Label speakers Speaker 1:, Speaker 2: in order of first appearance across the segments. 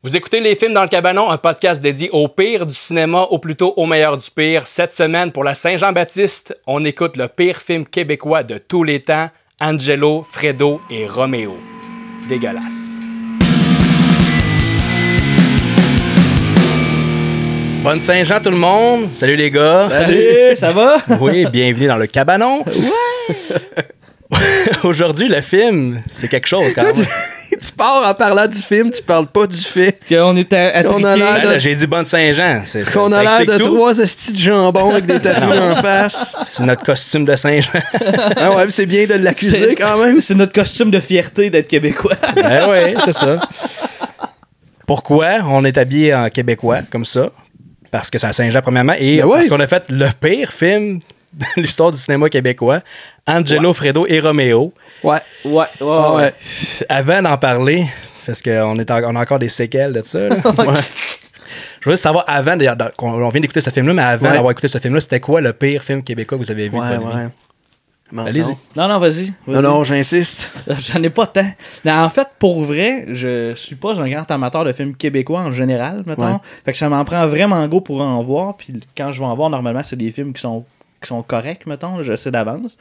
Speaker 1: Vous écoutez Les Films dans le Cabanon, un podcast dédié au pire du cinéma, ou plutôt au meilleur du pire. Cette semaine, pour la Saint-Jean-Baptiste, on écoute le pire film québécois de tous les temps, Angelo, Fredo et Roméo. Dégueulasse. Bonne Saint-Jean tout le monde! Salut les gars!
Speaker 2: Salut! Ça va?
Speaker 1: Oui, bienvenue dans le Cabanon!
Speaker 2: Ouais!
Speaker 1: Aujourd'hui, le film, c'est quelque chose quand même.
Speaker 2: Tu pars en parlant du film, tu parles pas du fait
Speaker 3: qu'on est attriqué.
Speaker 1: Là, j'ai dit Bonne Saint-Jean.
Speaker 2: Qu'on a l'air de trois estis de jambon avec des tatouages en face.
Speaker 1: C'est notre costume de Saint-Jean.
Speaker 2: Ah ouais, c'est bien de l'accuser quand même.
Speaker 3: C'est notre costume de fierté d'être québécois.
Speaker 1: Ben oui, c'est ça. Pourquoi on est habillé en québécois comme ça? Parce que c'est à Saint-Jean premièrement et parce qu'on a fait le pire film de l'histoire du cinéma québécois, Angelo, Fredo et Roméo.
Speaker 2: Ouais.
Speaker 1: Avant d'en parler, parce qu'on a encore des séquelles de ça. Je veux juste savoir, avant, on vient d'écouter ce film-là, mais avant d'avoir écouté ce film-là, c'était quoi le pire film québécois que vous avez vu de votre vie?
Speaker 3: Allez-y. Non, vas-y.
Speaker 2: Non, j'insiste.
Speaker 3: J'en ai pas tant. Non, en fait, pour vrai, je suis pas un grand amateur de films québécois en général, mettons. Ouais. Fait que ça m'en prend vraiment gros pour en voir. Puis quand je vais en voir, normalement, c'est des films qui sont corrects, mettons. Je sais d'avance.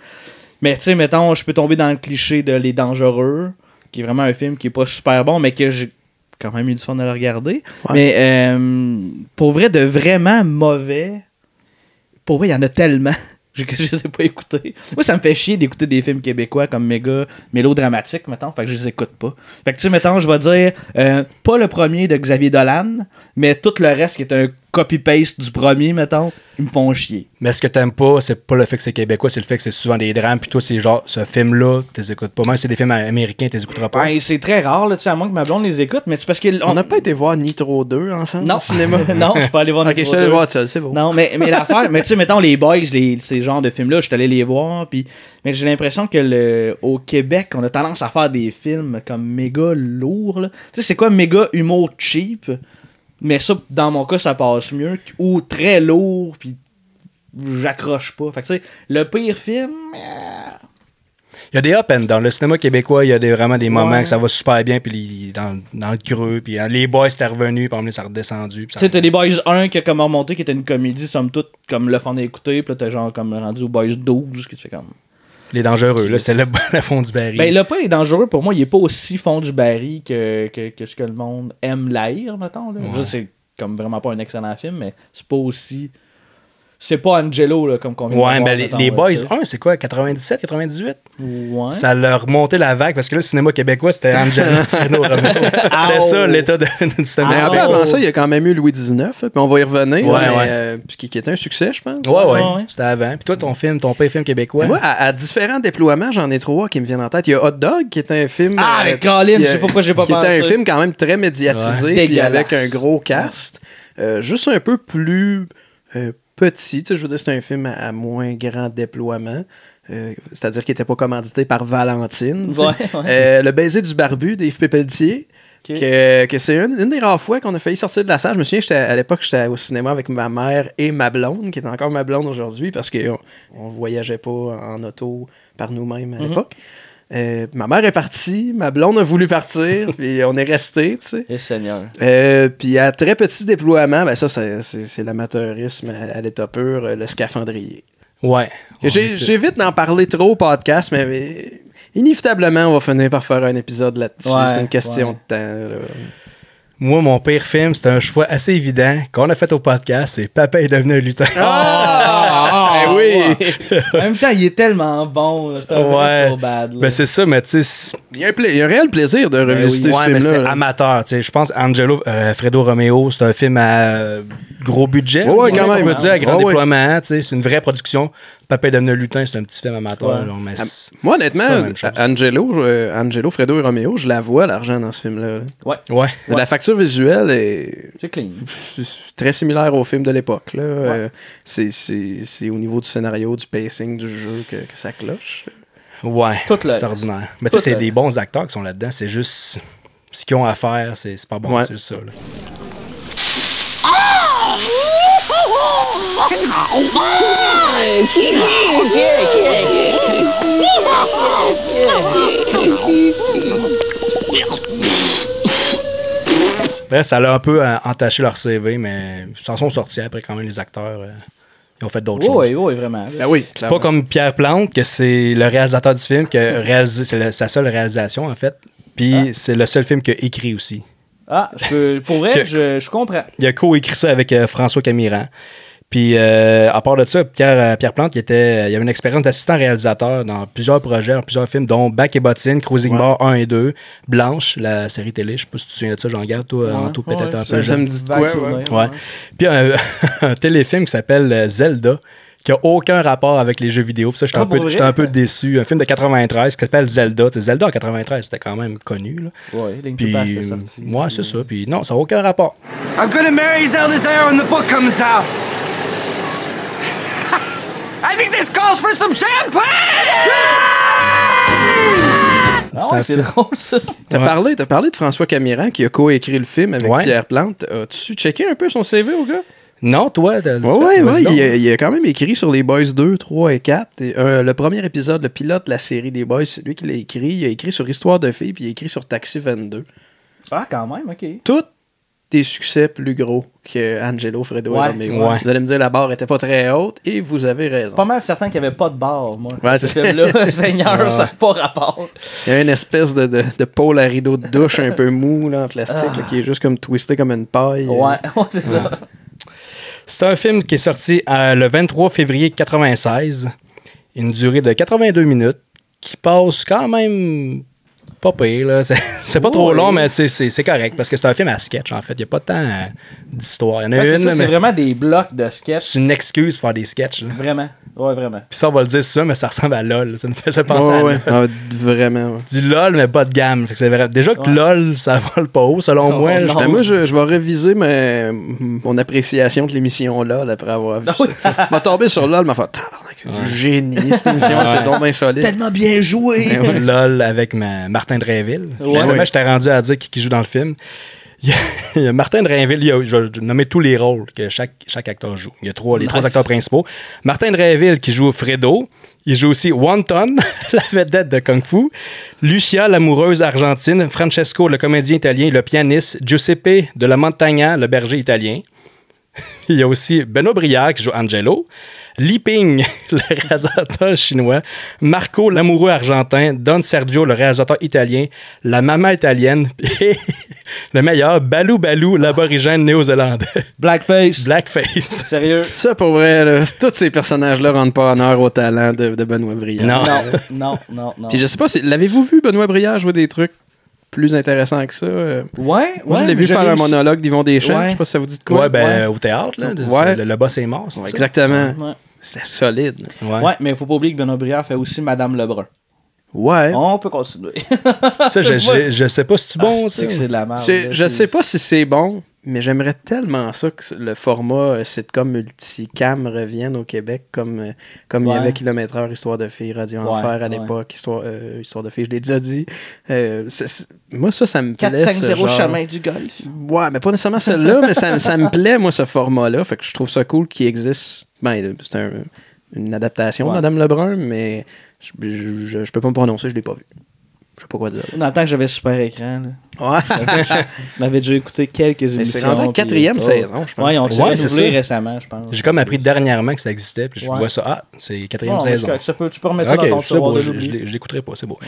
Speaker 3: Mais tu sais, mettons, je peux tomber dans le cliché de Les Dangereux, qui est vraiment un film qui est pas super bon, mais que j'ai quand même eu du fun à le regarder. Ouais. Mais pour vrai, de vraiment mauvais, pour vrai, il y en a tellement que je les ai pas écoutés. Moi, ça me fait chier d'écouter des films québécois comme méga mélodramatiques, mettons, fait que je les écoute pas. Fait que tu sais, mettons, je vais dire, pas le premier de Xavier Dolan, mais tout le reste qui est un copy-paste du premier, mettons, ils me font chier.
Speaker 1: Mais ce que t'aimes pas, c'est pas le fait que c'est québécois, c'est le fait que c'est souvent des drames, puis toi, c'est genre, ce film-là, t'es écoutes pas. Même si c'est des films américains, t'es écouteras pas.
Speaker 3: Ben, c'est très rare, là, tu sais, à moins que ma blonde les écoute, mais c'est parce qu'on
Speaker 2: n'a pas été voir Nitro 2 ensemble au cinéma.
Speaker 3: Non, je suis pas allé voir Nitro 2.
Speaker 2: Ok, je suis allé voir ça, c'est bon.
Speaker 3: Non, mais l'affaire, mais tu sais, mettons, les Boys, ces genres de films-là, je suis allé les voir, puis mais j'ai l'impression que au Québec, on a tendance à faire des films comme méga lourds, là. Tu sais, c'est quoi méga humour cheap? Mais ça, dans mon cas, ça passe mieux. Ou très lourd, puis j'accroche pas. Fait que tu sais, le pire film...
Speaker 1: Il y a des up and down. Le cinéma québécois, il y a vraiment des moments que ça va super bien, puis dans le creux, puis les Boys, c'était revenu, puis ça a redescendu.
Speaker 3: Tu sais, t'as les Boys 1 qui a comme remonté, qui était une comédie, somme toute, comme le fun d'écouter, puis là, t'as genre comme rendu aux Boys 12, qui fait comme...
Speaker 1: Les Dangereux, là, c'est le fond du baril.
Speaker 3: Ben, le pas les Dangereux, pour moi, il est pas aussi fond du baril que ce que le monde aime l'haïr, mettons. Là. Ouais. C'est comme vraiment pas un excellent film, mais c'est pas aussi... C'est pas Angelo, là, comme qu'on vient de voir.
Speaker 1: Ben, les Boys 1, c'est quoi, 97, 98?
Speaker 3: Ouais.
Speaker 1: Ça leur remontait la vague, parce que là, le cinéma québécois, c'était Angelo, Fredo, Roméo. C'était ça, l'état du cinéma.
Speaker 2: Mais après, avant ça, il y a quand même eu Louis XIX, puis on va y revenir, qui était un succès, je pense.
Speaker 1: Ouais. C'était avant. Puis toi, ton pire film québécois?
Speaker 2: Moi, à différents déploiements, j'en ai trois qui me viennent en tête. Il y a Hot Dog, qui est un film...
Speaker 3: Ah, avec Colin, je sais pas pourquoi j'ai pas pensé.
Speaker 2: Qui est un film quand même très médiatisé, puis avec un gros cast. Juste un peu plus... petit, je veux dire, c'est un film à moins grand déploiement, c'est-à-dire qu'il n'était pas commandité par Valentine. Le baiser du barbu d'Yves Pépeltier, que c'est une des rares fois qu'on a failli sortir de la salle. Je me souviens, à l'époque, j'étais au cinéma avec ma mère et ma blonde, qui est encore ma blonde aujourd'hui, parce qu'on ne voyageait pas en auto par nous-mêmes à l'époque. Ma mère est partie, ma blonde a voulu partir, puis on est resté, tu sais.
Speaker 3: Et Seigneur.
Speaker 2: Puis à très petit déploiement, ben ça, c'est l'amateurisme à l'état pur, le scaphandrier.
Speaker 1: Ouais.
Speaker 2: J'évite d'en parler trop au podcast, mais inévitablement, on va finir par faire un épisode là-dessus. C'est une question de temps, là.
Speaker 1: Moi, mon pire film, c'est un choix assez évident qu'on a fait au podcast, c'est Papa est devenu un lutin.
Speaker 3: Oui! En même temps, il est tellement bon. C'est un vrai so bad. Là.
Speaker 1: Ben c'est ça, mais tu sais...
Speaker 2: Il y a un réel plaisir de revisiter ce film-là.
Speaker 1: Mais c'est amateur. Je pense Angelo, Fredo, Roméo, c'est un film à gros budget.
Speaker 2: Ouais, quand même.
Speaker 1: On peut dire, à grand déploiement. C'est une vraie production. Papa est devenu un lutin, c'est un petit film amateur.
Speaker 2: Ouais.
Speaker 1: Là, mais
Speaker 2: moi, honnêtement, Angelo, Fredo et Roméo, je la vois, l'argent dans ce film-là.
Speaker 1: Ouais.
Speaker 2: La facture visuelle est...
Speaker 3: C'est clean.
Speaker 2: Très similaire au film de l'époque. Là. C'est au niveau du scénario, du pacing, du jeu que ça cloche.
Speaker 1: Ouais, c'est ordinaire. Mais tu sais, c'est des bons acteurs qui sont là-dedans. C'est juste ce qu'ils ont à faire, c'est pas bon, c'est ça. Là. Bref, ça l'a un peu entaché leur CV, mais ils s'en sont sortis après quand même les acteurs. Ils ont fait d'autres choses.
Speaker 3: Oui, vraiment.
Speaker 2: Ben oui,
Speaker 1: c'est pas comme Pierre Plante, que c'est le réalisateur du film, qui a réalisé, c'est sa seule réalisation, en fait. Puis c'est le seul film qu'il a écrit aussi.
Speaker 3: Ah, pour vrai, je comprends.
Speaker 1: Il a co-écrit ça avec François Camiran. Puis, à part de ça, Pierre Plante, il avait une expérience d'assistant réalisateur dans plusieurs projets, dans plusieurs films, dont Bac et Bottine, Cruising Bar 1 et 2, Blanche, la série télé. Je sais pas si tu te souviens de ça, Jean-Garde, toi, en tout peut-être un peu.
Speaker 2: Ça me dit de quoi,
Speaker 1: ouais. Puis, un téléfilm qui s'appelle Zelda, qui n'a aucun rapport avec les jeux vidéo. Puis ça, j'étais un peu déçu. Un film de 93 qui s'appelle Zelda. T'sais, Zelda en 93, c'était quand même connu. Là.
Speaker 3: Ouais, Link to Past est sorti.
Speaker 1: Ouais, c'est ça. Puis non, ça n'a aucun rapport.
Speaker 4: I'm gonna marry Zelda's heir when the book comes out. I think this calls for some champagne!
Speaker 3: Ah ouais, c'est drôle, ça.
Speaker 2: T'as parlé de François Camiran qui a co-écrit le film avec Pierre Plante. As-tu checké un peu son CV au gars?
Speaker 1: Non, toi?
Speaker 2: Il a quand même écrit sur les Boys 2, 3 et 4. Le premier épisode, le pilote de la série des Boys, c'est lui qui l'a écrit. Il a écrit sur Histoire de filles, puis il a écrit sur Taxi 22.
Speaker 3: Ah, quand même, OK.
Speaker 2: Tout des succès plus gros que Angelo, Fredo et Romeo.
Speaker 1: Ouais.
Speaker 2: Vous allez me dire la barre était pas très haute et vous avez raison.
Speaker 3: Pas mal certain qu'il n'y avait pas de barre, moi.
Speaker 2: Ouais,
Speaker 3: ce film-là, Seigneur, ça n'a pas rapport.
Speaker 2: Il y a une espèce de pôle à rideau de douche un peu mou là, en plastique là, qui est juste comme twisté comme une paille.
Speaker 3: Ouais, c'est ça.
Speaker 1: C'est un film qui est sorti le 23 février 1996. Une durée de 82 minutes qui passe quand même pas pire. Là. C'est pas trop long, mais c'est correct parce que c'est un film à sketch, en fait. Il n'y a pas tant d'histoire. Il y en a une.
Speaker 3: C'est vraiment des blocs de sketch.
Speaker 1: C'est une excuse pour faire des sketchs. Là.
Speaker 3: Vraiment. Ouais, vraiment.
Speaker 1: Puis ça, on va le dire ça, mais ça ressemble à LOL. Ça nous fait penser à LOL.
Speaker 2: Ah, vraiment. Ouais.
Speaker 1: Du LOL, mais pas de gamme. Fait que c'est vrai. Déjà que LOL, ça vole pas haut, selon moi.
Speaker 2: Moi, je vais réviser mon appréciation de l'émission LOL après avoir vu ça. M'a tombé sur LOL, m'a fait c'est du génie, cette émission. C'est donc bien solide.
Speaker 3: Tellement bien joué.
Speaker 1: LOL avec Martin Drainville. Justement, j'étais rendu à dire qui joue dans le film. Il y a Martin Drainville, je vais nommer tous les rôles que chaque acteur joue. Il y a les trois acteurs principaux. Martin Drainville qui joue Fredo. Il joue aussi Wonton, la vedette de Kung Fu. Lucia, l'amoureuse argentine. Francesco, le comédien italien, le pianiste. Giuseppe de la Montagna, le berger italien. Il y a aussi Benoît Brière qui joue Angelo. Li Ping, le réalisateur chinois. Marco, l'amoureux argentin. Don Sergio, le réalisateur italien. La maman italienne. Et le meilleur, Balou Balou, l'aborigène néo-zélandais.
Speaker 3: Blackface.
Speaker 2: Sérieux? Ça, pour vrai, là, tous ces personnages-là rendent pas honneur au talent de Benoît Brière.
Speaker 3: Non.
Speaker 2: Puis je sais pas, l'avez-vous vu Benoît Brière jouer des trucs plus intéressants que ça? Moi, je l'ai vu faire un monologue d'Yvon Deschamps. Je sais pas si ça vous dit de quoi.
Speaker 1: Au théâtre, là. Le boss est mort.
Speaker 2: Ouais, exactement. Ouais. C'était solide.
Speaker 3: Ouais, mais il faut pas oublier que Benoît Brière fait aussi Madame Lebrun.
Speaker 2: Ouais.
Speaker 3: On peut continuer.
Speaker 1: Ça, je sais pas si c'est bon.
Speaker 3: C'est de la merde.
Speaker 2: Je sais pas si c'est bon, mais j'aimerais tellement ça que le format sitcom multicam revienne au Québec comme il y avait Kilomètre-heure, Histoire de filles, Radio Enfer à l'époque, Histoire de filles, je l'ai déjà dit. Moi, ça me plaît.
Speaker 3: 4-5-0 Chemin du Golfe.
Speaker 2: Ouais, mais pas nécessairement celle-là, mais ça me plaît, moi, ce format-là. Fait que je trouve ça cool qu'il existe. Ben, c'est une adaptation de Madame Lebrun, mais je peux pas me prononcer, je l'ai pas vu. Je sais pas quoi dire.
Speaker 3: Dans le temps que j'avais super écran. Là.
Speaker 2: Ouais.
Speaker 3: Je m'avais déjà écouté quelques émissions.
Speaker 2: Mais c'est rendu la 4e saison, je pense.
Speaker 3: Ouais, ils ont renouvelé récemment, je pense.
Speaker 1: J'ai comme appris dernièrement que ça existait, puis je vois ça. Ah, c'est 4e saison.
Speaker 3: Tu peux remettre ça dans ton tiroir de l'oubli.
Speaker 1: Je l'écouterai pas, c'est beau. Ouais.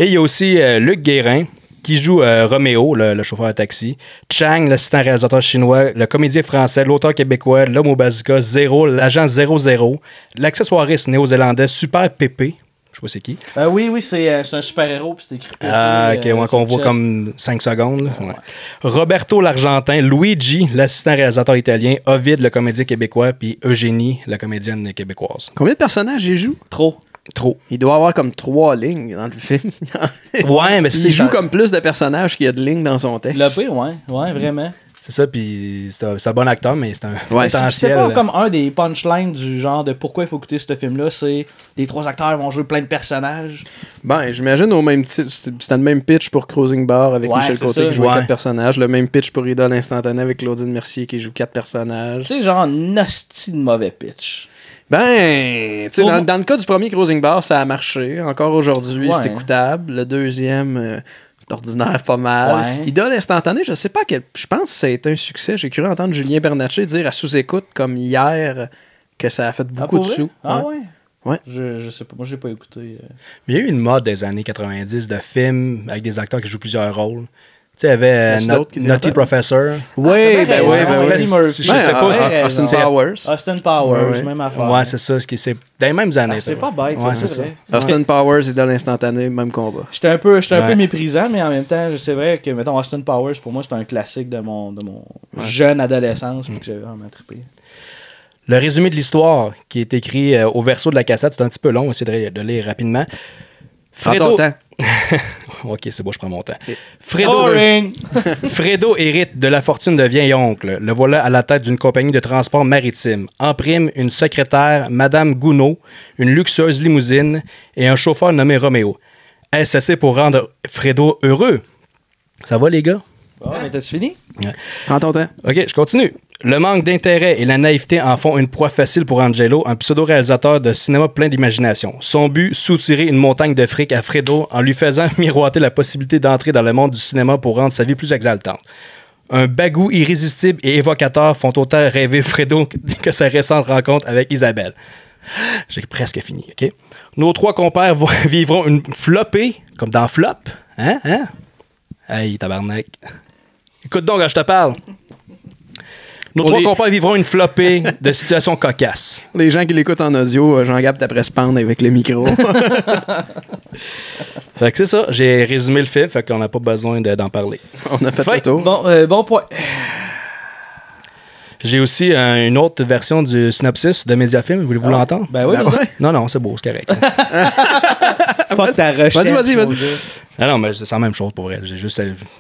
Speaker 1: Et il y a aussi Luc Guérin, qui joue Roméo, le chauffeur de taxi. Chang, l'assistant réalisateur chinois. Le comédien français, l'auteur québécois, l'homme au bazooka, Zéro, l'agent 00. L'accessoiriste néo-zélandais, Super Pépé. Je sais pas c'est qui.
Speaker 3: Oui, c'est un super-héros, puis c'est écrit.
Speaker 1: OK, qu'on voit comme 5 secondes. Là. Ouais. Roberto l'Argentin, Luigi, l'assistant réalisateur italien, Ovid, le comédien québécois, puis Eugénie, la comédienne québécoise.
Speaker 2: Combien de personnages il joue?
Speaker 1: Trop.
Speaker 2: Il doit avoir comme 3 lignes dans le film.
Speaker 1: Ouais, mais
Speaker 2: il joue comme plus de personnages qu'il y a de lignes dans son texte.
Speaker 3: Le pire, ouais, vraiment.
Speaker 1: C'est ça, puis c'est un bon acteur, mais c'est un potentiel.
Speaker 3: C'est pas comme un des punchlines du genre de pourquoi il faut écouter ce film-là, c'est les 3 acteurs vont jouer plein de personnages.
Speaker 2: Ben, j'imagine au même titre, c'était le même pitch pour Cruising Bar avec Michel Côté qui jouait 4 personnages, le même pitch pour Idole Instantanée avec Claudine Mercier qui joue 4 personnages.
Speaker 3: Tu sais, genre un hostie de mauvais pitch.
Speaker 2: Ben, tu sais, dans le cas du premier Cruising Bar, ça a marché. Encore aujourd'hui, c'est écoutable. Le deuxième, ordinaire pas mal.
Speaker 3: Ouais.
Speaker 2: Idole instantanée, je sais pas je pense que ça a été un succès. J'ai cru entendre Julien Bernatchez dire à sous-écoute comme hier que ça a fait beaucoup de sous.
Speaker 3: Ah ouais?
Speaker 2: Ouais.
Speaker 3: Je sais pas, moi je l'ai pas écouté.
Speaker 1: Il y a eu une mode des années 90 de films avec des acteurs qui jouent plusieurs rôles. Tu sais, il y avait Nutty Professor.
Speaker 2: Oui, ben oui.
Speaker 1: Je sais pas si
Speaker 2: Austin Powers.
Speaker 3: Austin Powers,
Speaker 2: Ouais.
Speaker 3: même affaire.
Speaker 1: Ouais, c'est ça. C'est dans les mêmes années.
Speaker 3: C'est pas bête,
Speaker 1: Ouais,
Speaker 3: c'est
Speaker 1: c'est
Speaker 3: vrai.
Speaker 2: Austin Powers, Idole instantanée, même combat.
Speaker 3: J'étais un peu
Speaker 1: Ouais.
Speaker 3: méprisant, mais en même temps, c'est vrai que, mettons, Austin Powers, pour moi, c'est un classique de mon jeune adolescence, puis que j'avais vraiment trippé.
Speaker 1: Le résumé de l'histoire qui est écrit au verso de la cassette, c'est un petit peu long, on va essayer de lire rapidement.
Speaker 2: Prends ton temps.
Speaker 1: Ok, c'est bon, je prends mon temps.
Speaker 2: Ok.
Speaker 1: Fredo hérite de la fortune de vieil oncle. Le voilà à la tête d'une compagnie de transport maritime. En prime, une secrétaire, Madame Gounod, une luxueuse limousine et un chauffeur nommé Roméo. Est-ce assez pour rendre Fredo heureux? Ça va, les gars?
Speaker 3: Bon, mais t'as-tu fini?
Speaker 2: Prends ton temps.
Speaker 1: OK, je continue. Le manque d'intérêt et la naïveté en font une proie facile pour Angelo, un pseudo-réalisateur de cinéma plein d'imagination. Son but, soutirer une montagne de fric à Fredo en lui faisant miroiter la possibilité d'entrer dans le monde du cinéma pour rendre sa vie plus exaltante. Un bagou irrésistible et évocateur font autant rêver Fredo que sa récente rencontre avec Isabelle. J'ai presque fini, OK? Nos trois compères vivront une flopée, comme dans Flop. Hein? Hey, tabarnak. Écoute donc quand je te parle. Nos trois compères vivront une flopée de situations cocasses.
Speaker 2: Les gens qui l'écoutent en audio, Jean-Gab t'après se pendre avec le micro.
Speaker 1: Fait que c'est ça, j'ai résumé le film, fait qu'on n'a pas besoin d'en parler.
Speaker 2: On a fait le tour.
Speaker 3: Bon point.
Speaker 1: J'ai aussi une autre version du synopsis de Mediafilm. Voulez-vous l'entendre?
Speaker 3: Ben oui,
Speaker 1: Non, c'est beau, c'est correct.
Speaker 3: Fuck ta recherche.
Speaker 2: Vas-y.
Speaker 1: Ah non, mais c'est la même chose pour elle.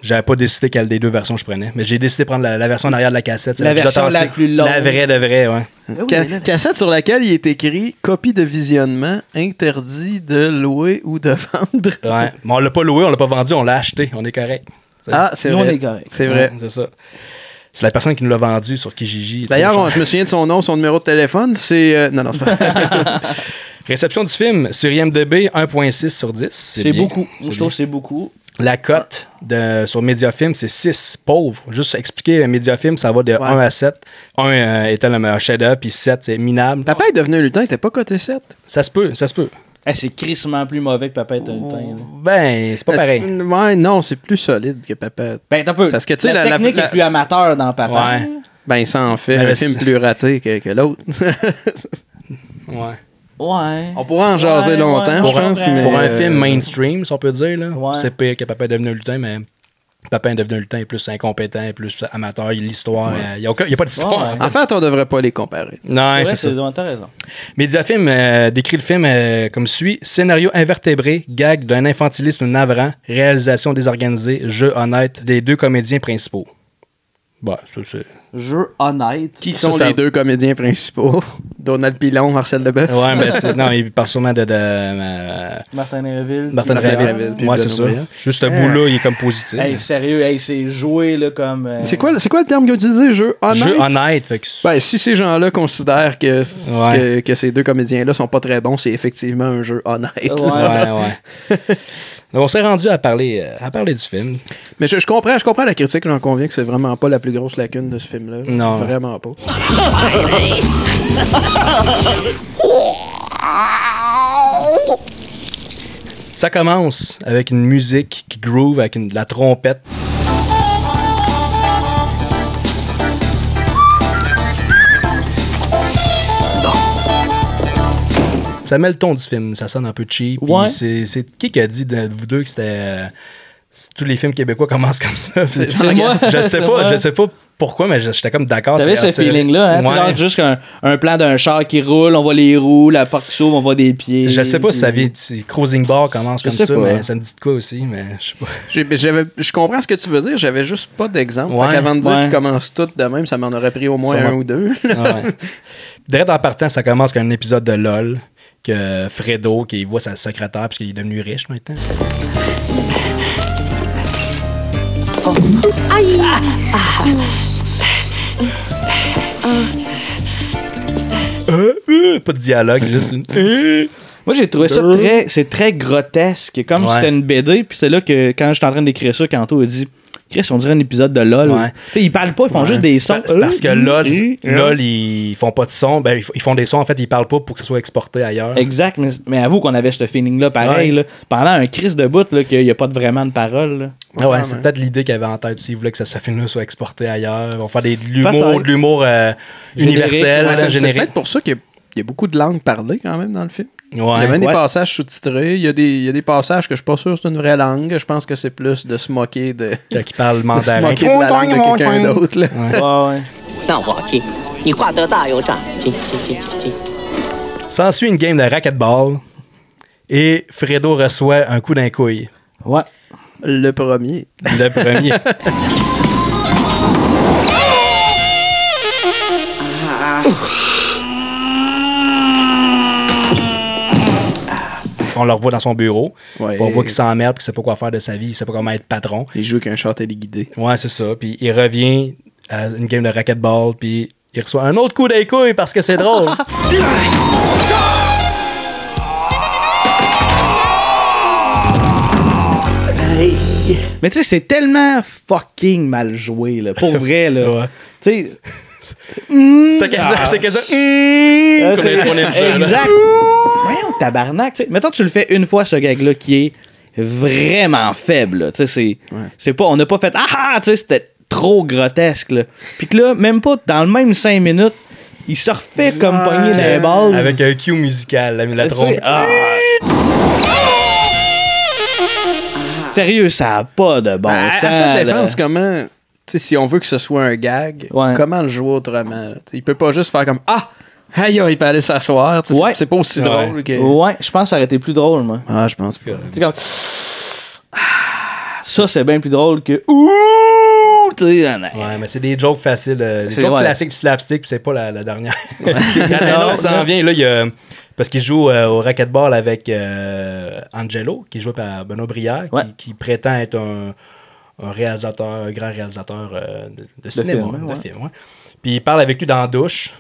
Speaker 1: J'avais pas décidé quelle des deux versions je prenais, mais j'ai décidé de prendre la version en arrière de la cassette.
Speaker 3: La version la plus longue.
Speaker 1: La vraie de vraie, ouais.
Speaker 2: Cassette sur laquelle il est écrit « Copie de visionnement, interdit de louer ou de vendre ».
Speaker 1: Ouais. Mais on l'a pas loué, on l'a pas vendu, on l'a acheté. On est correct.
Speaker 2: Ah, c'est
Speaker 3: Nous,
Speaker 2: vrai.
Speaker 3: on est correct.
Speaker 2: C'est vrai.
Speaker 1: Ouais, c'est ça. C'est la personne qui nous l'a vendu sur Kijiji.
Speaker 2: D'ailleurs, je me souviens de son nom, son numéro de téléphone, c'est... Non, c'est pas...
Speaker 1: Réception du film sur IMDb, 1.6 sur 10.
Speaker 3: C'est
Speaker 1: bien.
Speaker 3: beaucoup. Je trouve que c'est beaucoup.
Speaker 1: La cote sur Mediafilm, c'est 6. Pauvre. Juste expliquer, Mediafilm, ça va de 1 à 7. 1 étant le meilleur chef-d'œuvre, puis 7, c'est minable.
Speaker 2: Papa est devenu un lutin, il était pas coté 7.
Speaker 1: Ça se peut.
Speaker 3: C'est crissement plus mauvais que Papa est un lutin.
Speaker 1: Ben, c'est pas pareil.
Speaker 2: Ouais, non, c'est plus solide que Papa.
Speaker 3: Ben, t'as peu.
Speaker 2: Parce que, tu sais,
Speaker 3: la technique est plus amateur dans Papa.
Speaker 1: Ouais.
Speaker 2: Ben, ça en fait
Speaker 1: Mais
Speaker 2: un film plus raté que l'autre.
Speaker 1: Ouais.
Speaker 3: Ouais.
Speaker 2: On pourra en jaser longtemps, je pense. Mais
Speaker 1: Pour un film mainstream, si on peut dire, là,
Speaker 3: Ouais.
Speaker 1: c'est pire que Papa est devenu un lutin, mais Papa est devenu un lutin est plus incompétent, plus amateur. L'histoire, il n'y a pas d'histoire.
Speaker 3: Ouais.
Speaker 2: En fait, on devrait pas les comparer.
Speaker 1: Non,
Speaker 3: C'est
Speaker 1: c'est
Speaker 3: vrai,
Speaker 1: ça.
Speaker 3: t'as raison.
Speaker 1: Mediafilm décrit le film comme suit. Scénario invertébré, gag d'un infantilisme navrant, réalisation désorganisée, jeu honnête des deux comédiens principaux. Bah, ça c'est...
Speaker 3: Jeu honnête.
Speaker 2: Qui sont
Speaker 1: Ça,
Speaker 2: les deux comédiens principaux? Donald Pilon, Marcel Leboeuf.
Speaker 1: Ouais, mais non, il parle sûrement de
Speaker 3: Martin Réville.
Speaker 1: Martin
Speaker 2: Martin
Speaker 1: Réville.
Speaker 2: Réville, puis
Speaker 1: Ouais, c'est
Speaker 2: Benoît
Speaker 1: ça.
Speaker 2: Briand.
Speaker 1: Juste ce bout-là, il est comme positif.
Speaker 3: Hey, sérieux, c'est joué là comme.
Speaker 2: C'est quoi le terme qu'ils ont utilisé? Jeu honnête?
Speaker 1: Jeu honnête. Fait que...
Speaker 2: Ben, si ces gens-là considèrent que ces deux comédiens-là sont pas très bons, c'est effectivement un jeu honnête.
Speaker 1: Ouais. Donc, on s'est rendu à parler du film.
Speaker 2: Mais je comprends la critique, j'en conviens que c'est vraiment pas la plus grosse lacune de ce film-là.
Speaker 1: Non.
Speaker 2: Vraiment pas.
Speaker 1: Ça commence avec une musique qui groove, avec de la trompette. Ça met le ton du film, ça sonne un peu cheap.
Speaker 3: Ouais.
Speaker 1: C'est qui a dit de vous deux que c'était... tous les films québécois commencent comme ça.
Speaker 3: C'est moi.
Speaker 1: Je sais pas pourquoi, mais j'étais comme d'accord.
Speaker 3: T'avais ce feeling-là, hein?
Speaker 1: Ouais.
Speaker 3: Genre juste un plan d'un char qui roule, on voit les roues, la porte qui s'ouvre, on voit des pieds.
Speaker 1: Je sais pas si ça vient. Si Cruising Bar commence comme
Speaker 3: sais
Speaker 1: ça,
Speaker 3: pas.
Speaker 1: mais ça me dit de quoi aussi, mais je sais pas.
Speaker 2: Je comprends ce que tu veux dire, j'avais juste pas d'exemple.
Speaker 1: Ouais.
Speaker 2: Fait qu'avant de dire
Speaker 3: Ouais.
Speaker 2: qu'ils commencent tous de même, ça m'en aurait pris au moins
Speaker 1: Ça
Speaker 2: un
Speaker 1: va.
Speaker 2: ou deux.
Speaker 1: Ouais. Direct en partant, ça commence avec un épisode de LOL que Fredo, qui voit sa secrétaire parce qu'il est devenu riche maintenant. Pas de dialogue, juste une...
Speaker 3: Moi, j'ai trouvé ça c'est très grotesque, comme si c'était une BD, puis c'est là que, quand j'étais en train d'écrire ça, Kanto a dit « Chris, on dirait un épisode de LOL. Ouais. » Ils parlent pas, ils font juste des sons.
Speaker 1: C'est parce que LOL, ils font pas de son. Ben, ils font des sons, en fait, ils parlent pas pour que ça soit exporté ailleurs.
Speaker 3: Exact, mais avoue qu'on avait ce feeling-là pareil. Là, pendant un crise de bout, qu'il n'y a pas vraiment de paroles.
Speaker 1: Ouais, c'est peut-être l'idée qu'ils avaient en tête aussi. Ils voulaient que ce film-là soit exporté ailleurs. Ils vont faire de l'humour universel,
Speaker 2: c'est peut-être pour ça qu'il y a beaucoup de langues parlées quand même dans le film.
Speaker 1: Ouais,
Speaker 2: il y a même des passages sous-titrés. Il y a des passages que je suis pas sûr que c'est une vraie langue. Je pense que c'est plus de se moquer de...
Speaker 1: Qui parle mandarin.
Speaker 2: De se moquer de la langue de quelqu'un d'autre. Là.
Speaker 1: S'ensuit une game de racquetball et Fredo reçoit un coup d'un couille.
Speaker 3: Ouais.
Speaker 2: Le premier.
Speaker 1: On le revoit dans son bureau.
Speaker 2: Ouais,
Speaker 1: on voit qu'il s'emmerde, qu'il sait pas quoi faire de sa vie, il sait pas comment être patron.
Speaker 2: Il joue avec un short téléguidé.
Speaker 1: Ouais, c'est ça. Puis il revient à une game de racquetball, puis il reçoit un autre coup d'un couille parce que c'est drôle.
Speaker 3: Mais tu sais, c'est tellement fucking mal joué, là, pour vrai, là.
Speaker 1: Ouais.
Speaker 3: Tu sais...
Speaker 1: C'est que ça.
Speaker 3: Exact. Voyons, tabarnak. T'sais. Mettons, tu le fais une fois, ce gag-là, qui est vraiment faible. C'est pas, on n'a pas fait c'était trop grotesque. Là. Puis que là, même pas dans le même 5 minutes, il se refait comme pogné dans les balles.
Speaker 1: Avec un cue musical, la trompe.
Speaker 3: Sérieux, ça n'a pas de bon sens.
Speaker 2: À sa défense, comment... T'sais, si on veut que ce soit un gag, comment le jouer autrement? T'sais, il peut pas juste faire comme il peut aller s'asseoir. C'est pas aussi drôle que...
Speaker 3: Ouais, je pense que ça aurait été plus drôle, moi.
Speaker 2: Ah, je pense que...
Speaker 3: C'est comme... Ça, c'est bien plus drôle que...
Speaker 1: Ouais, mais c'est des jokes faciles. Des jokes classiques du slapstick, puis c'est pas la dernière. Quand ça en vient, là, il y a... Parce qu'il joue au racquetball avec Angelo, qui joue par Benoît Brière, qui prétend être un réalisateur, un grand réalisateur de cinéma, de film. Puis il parle avec lui dans la douche.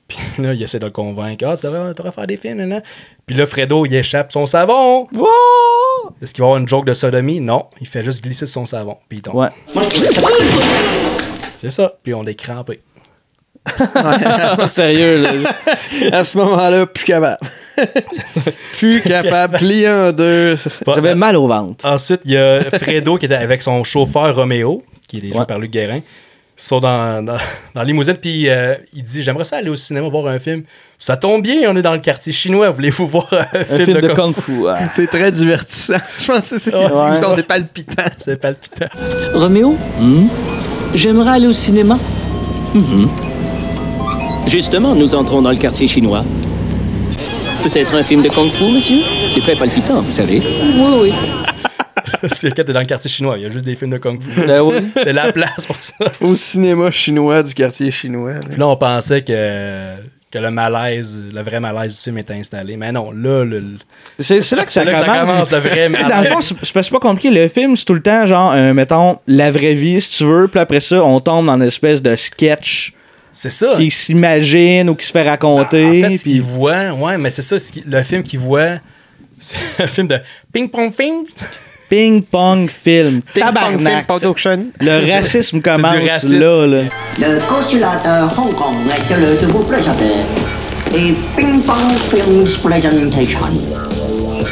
Speaker 1: Puis là, il essaie de le convaincre. Tu devrais faire des films, là. Puis là, Fredo, il échappe son savon. Wow! Est-ce qu'il va avoir une joke de sodomie? Non. Il fait juste glisser son savon. Puis il tombe.
Speaker 3: Ouais.
Speaker 1: C'est ça. Puis on est crampé.
Speaker 3: C'est sérieux, là.
Speaker 2: À ce moment-là, plus capable. Plus capable, plié en deux.
Speaker 3: J'avais mal au ventre.
Speaker 1: Ensuite, il y a Fredo qui était avec son chauffeur Roméo, qui est joué par Luc Guérin. Ils sont dans limousine, puis il dit « J'aimerais ça aller au cinéma voir un film. » Ça tombe bien, on est dans le quartier chinois. Voulez-vous voir un film de Kung Fu?
Speaker 2: C'est très divertissant. Je pense que c'est ça qu'il dit. C'est palpitant.
Speaker 1: C'est palpitant.
Speaker 5: Roméo, j'aimerais aller au cinéma. Justement, nous entrons dans le quartier chinois. Peut-être un film de Kung Fu, monsieur? C'est très palpitant, vous savez. Oui.
Speaker 1: C'est quand t'es dans le quartier chinois, il y a juste des films de Kung Fu. C'est la place pour ça.
Speaker 2: Au cinéma chinois du quartier chinois. Là.
Speaker 1: Puis là, on pensait que le malaise, le vrai malaise du film était installé. Mais non, là,
Speaker 3: c'est là que ça commence.
Speaker 1: Le vrai malaise.
Speaker 3: Dans le fond, c'est pas compliqué. Le film, c'est tout le temps, genre, mettons, la vraie vie, si tu veux. Puis après ça, on tombe dans une espèce de sketch.
Speaker 1: C'est ça.
Speaker 3: Qui s'imagine ou qui se fait raconter.
Speaker 1: En fait, ce qu'il voit, mais c'est ça, le film qu'il voit, c'est un film de ping-pong film.
Speaker 3: Ping-pong film. Tabarnak. Le racisme commence là.
Speaker 6: Le consulat de Hong Kong est heureux de vous présenter et Ping-pong Films Presentation.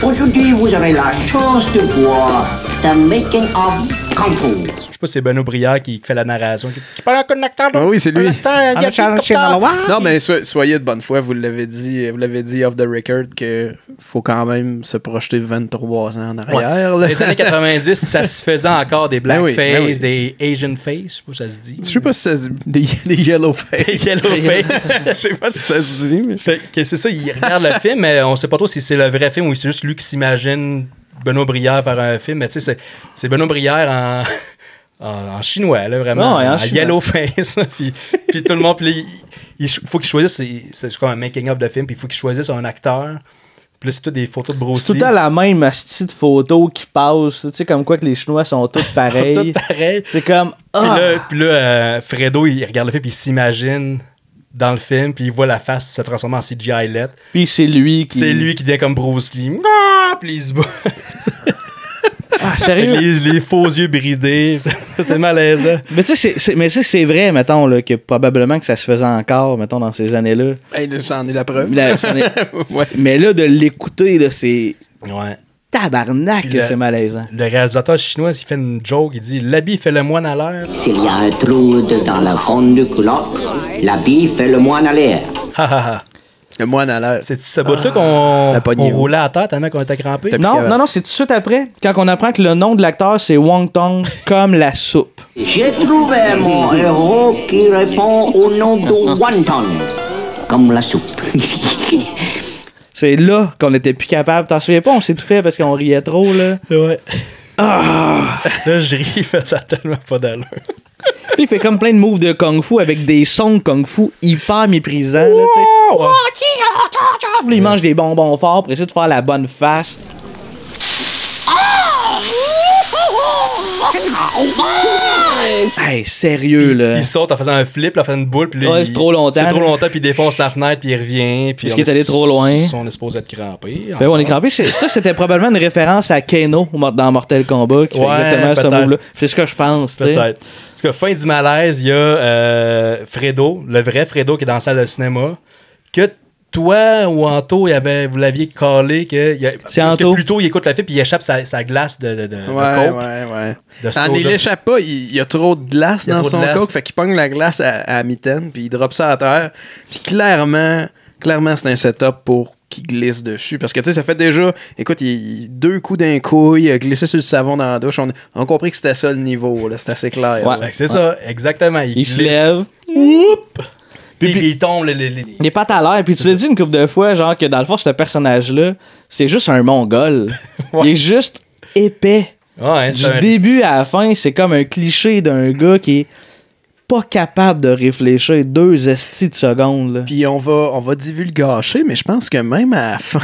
Speaker 6: Aujourd'hui, vous avez la chance de voir The Making of Kung Fu.
Speaker 1: Je sais pas si c'est Benoît Brière qui fait la narration. Qui parle un connecteur.
Speaker 2: Ah oui, c'est lui. Non, mais soyez de bonne foi, vous l'avez dit off the record que faut quand même se projeter 23 ans en arrière.
Speaker 1: Dans les années 90, ça se faisait encore des blackface, des Asian face, je sais pas si ça se dit.
Speaker 2: Je sais pas si ça se dit. Des yellow face.
Speaker 1: Des yellow face. Je sais pas si ça se dit. Mais... c'est ça, il regarde le film, mais on sait pas trop si c'est le vrai film ou si c'est juste lui qui s'imagine Benoît Brière faire un film. Mais tu sais, c'est Benoît Brière en chinois, là, vraiment. En yellow face. puis tout le monde, il faut qu'il choisisse, c'est comme un making-of de film, puis il faut qu'il choisisse un acteur. Puis là, c'est tout des photos de Bruce Lee.
Speaker 3: C'est tout le temps la même astuce de photos qui passe. Tu sais, comme quoi que les Chinois sont tous pareils.
Speaker 1: Tous pareils.
Speaker 3: C'est comme...
Speaker 1: Puis là, Fredo, il regarde le film, puis il s'imagine dans le film, puis il voit la face se transformer en CGI LED.
Speaker 3: Puis c'est lui qui
Speaker 1: devient comme Bruce Lee. Ah! Puis il se bat.
Speaker 3: Ah, sérieux?
Speaker 1: les faux yeux bridés. C'est malaisant.
Speaker 3: Mais tu sais, c'est vrai, mettons, là, que probablement que ça se faisait encore, mettons, dans ces années-là.
Speaker 2: Hey, ça en est la preuve.
Speaker 3: Ouais. Mais là, de l'écouter, là, c'est...
Speaker 1: Ouais.
Speaker 3: Tabarnak, que c'est malaisant.
Speaker 1: Le réalisateur chinois, il fait une joke, il dit « L'habit fait le moine à l'air. »
Speaker 6: S'il y a un trou dans la fond du culotte, l'habit fait le moine à l'air.
Speaker 2: Le moine à l'air.
Speaker 1: C'est ce bout-là qu'on roulait à terre tellement qu'on était crampé?
Speaker 3: Non, c'est tout de suite après, quand on apprend que le nom de l'acteur, c'est Wong Tong, comme la soupe.
Speaker 6: J'ai trouvé mon héros qui répond au nom de Wonton, comme la soupe.
Speaker 3: C'est là qu'on était plus capable. T'en souviens pas? On s'est tout fait parce qu'on riait trop, là.
Speaker 1: Ouais. Là, je ris, mais ça a tellement pas d'allure.
Speaker 3: Puis il fait comme plein de moves de kung-fu avec des sons de kung-fu hyper méprisants. Là, puis il mange des bonbons forts pour essayer de faire la bonne face. Hey, sérieux, là.
Speaker 1: Il saute en faisant un flip, là, en faisant une boule, puis là,
Speaker 3: c'est trop longtemps.
Speaker 1: C'est trop longtemps, puis il défonce la fenêtre, puis il revient. Puis
Speaker 3: parce qu'il est allé trop loin.
Speaker 1: On est supposé être crampé.
Speaker 3: Ben, on est crampé. Ça, c'était probablement une référence à Kano dans Mortal Kombat, qui fait exactement ce move-là. C'est ce que je pense.
Speaker 1: Peut-être. Parce que fin du malaise, il y a Fredo, le vrai Fredo qui est dans la salle de cinéma, que toi ou Anto, vous l'aviez collé que
Speaker 3: c'est Anto.
Speaker 1: Plus tôt, il écoute la film puis il échappe sa glace de coke.
Speaker 2: Ouais. Il échappe pas, il y a trop de glace dans son coke, fait qu'il pogne la glace à mitaine puis il drop ça à terre. Puis clairement, c'est un setup pour qu'il glisse dessus. Parce que, tu sais, ça fait déjà... Écoute, il 2 coups d'un couille, il a glissé sur le savon dans la douche. On a compris que c'était ça le niveau, là. C'est assez clair.
Speaker 3: Ouais.
Speaker 1: C'est ça, exactement.
Speaker 3: Il se lève.
Speaker 1: Puis il tombe
Speaker 3: les pattes à l'air. Puis tu l'as dit une couple de fois, genre que dans le fond, ce personnage-là, c'est juste un mongol. Il est juste épais.
Speaker 1: Ouais,
Speaker 3: du début à la fin, c'est comme un cliché d'un gars qui est pas capable de réfléchir 2 estis de secondes. Là.
Speaker 2: Puis on va divulgacher, mais je pense que même à la fin,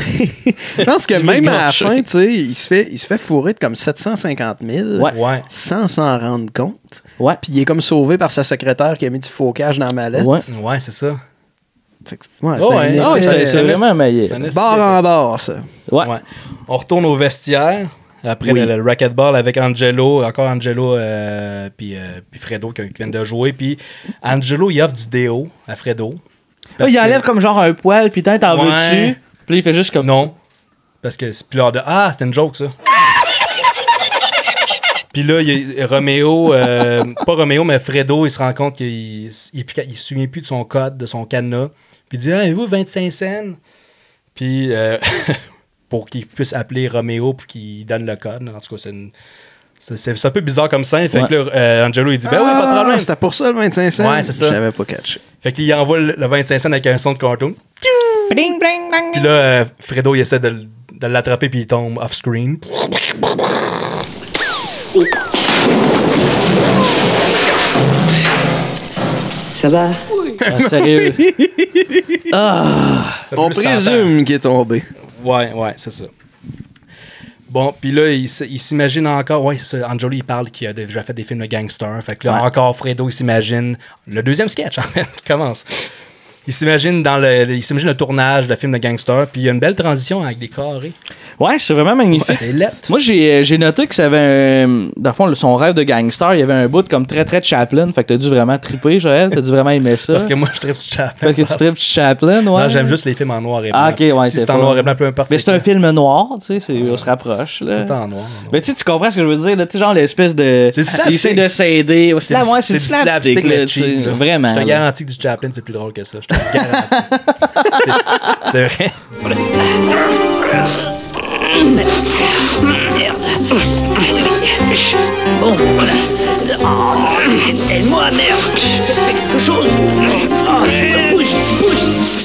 Speaker 2: tu sais, il se fait fourrer de comme 750 000 sans s'en rendre compte.
Speaker 3: Ouais.
Speaker 2: Puis il est comme sauvé par sa secrétaire qui a mis du focage dans la mallette.
Speaker 1: Ouais, c'est ça.
Speaker 2: C'est
Speaker 3: vraiment maillé.
Speaker 2: Barre en barre, ça.
Speaker 3: Ouais.
Speaker 1: On retourne au vestiaire. Après le racquetball avec Angelo, puis Fredo qui vient de jouer. Puis Angelo, il offre du déo à Fredo.
Speaker 3: Il enlève comme genre un poil, puis t'en veux-tu? Puis il fait juste comme...
Speaker 1: Non. Parce que c'est plus l'heure de... Ah, c'était une joke, ça. Puis là, il y a Roméo, pas Roméo, mais Fredo, il se rend compte qu'il se souvient plus de son code, de son cadenas. Puis il dit, avez-vous 25 cents? Puis... pour qu'il puisse appeler Roméo pour qu'il donne le code. En tout cas, c'est un peu bizarre comme ça. Fait que là, Angelo, il dit, ben oui, pas de problème.
Speaker 2: C'était pour ça le 25 cents?
Speaker 1: Ouais, c'est ça.
Speaker 2: J'avais pas catché.
Speaker 1: Fait qu'il envoie le 25 cents avec un son de cartoon. Puis là, Fredo, il essaie de l'attraper puis il tombe off-screen.
Speaker 6: Ça va?
Speaker 3: Ah, sérieux?
Speaker 2: On présume qu'il est tombé.
Speaker 1: Ouais, c'est ça. Bon, puis là, il s'imagine encore... Ouais, c'est ça, Angelo, il parle qu'il a déjà fait des films de gangsters. Fait que là, encore, Fredo, il s'imagine... Le deuxième sketch, en fait, qui commence. Il s'imagine le tournage de film de gangster, puis il y a une belle transition avec des carrés.
Speaker 3: Ouais, c'est vraiment magnifique.
Speaker 1: Ouais, c'est lettre.
Speaker 3: Moi, j'ai noté que ça avait dans le fond, son rêve de gangster, il y avait un bout comme très de Chaplin. Fait que t'as dû vraiment triper, Joël. T'as dû vraiment aimer ça.
Speaker 1: Parce que moi, je tripe sur Chaplin.
Speaker 3: Parce que tu tripes sur Chaplin, ouais.
Speaker 1: Non, j'aime juste les films en noir et blanc.
Speaker 3: Ah, ok, ouais.
Speaker 1: Si c'est en noir et blanc, peu importe.
Speaker 3: Mais c'est un film noir, tu sais, on se rapproche, là.
Speaker 1: C'est en noir.
Speaker 3: Mais tu comprends ce que je veux dire, là. Tu sais, genre l'espèce de. Il essaie de s'aider. C'est du slapstick, là. Vraiment.
Speaker 1: Je te garantis que du Chaplin, c'est plus drôle que ça. Je te le garantis. C'est vrai.
Speaker 4: Bon, voilà. Aide-moi, merde. Quelque chose. Pousse.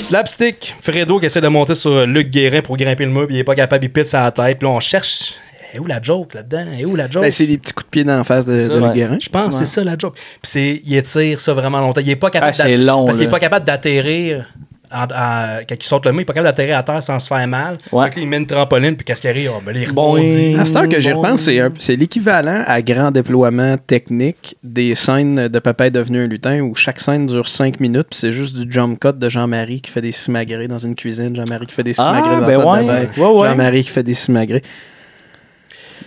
Speaker 1: Slapstick. Fredo qui essaie de monter sur Luc Guérin pour grimper le mur, puis il est pas capable, il pète sa tête. Puis là, on cherche. Et où la joke là-dedans? Et où la joke?
Speaker 2: Ben, c'est les petits coups de pied dans la face de Luc Guérin.
Speaker 1: Je pense que c'est ça la joke. Puis il étire ça vraiment longtemps. Il est pas capable
Speaker 3: c'est long.
Speaker 1: Parce qu'il est pas capable d'atterrir quand il saute le mur, il n'est pas capable d'atterrir à terre sans se faire mal.
Speaker 3: Ouais.
Speaker 1: Donc, il met une trampoline, puis qu'est-ce qui arrive? Oh, ben, il
Speaker 3: Bon,
Speaker 1: rebondit.
Speaker 2: À cette heure que j'y repense, c'est l'équivalent à grand déploiement technique des scènes de Papa est devenu un lutin où chaque scène dure 5 minutes puis c'est juste du jump cut de Jean-Marie qui fait des simagrées dans une cuisine, Jean-Marie qui fait des simagrées dans la salle de bain,
Speaker 3: ouais.
Speaker 2: Jean-Marie qui fait des simagrées.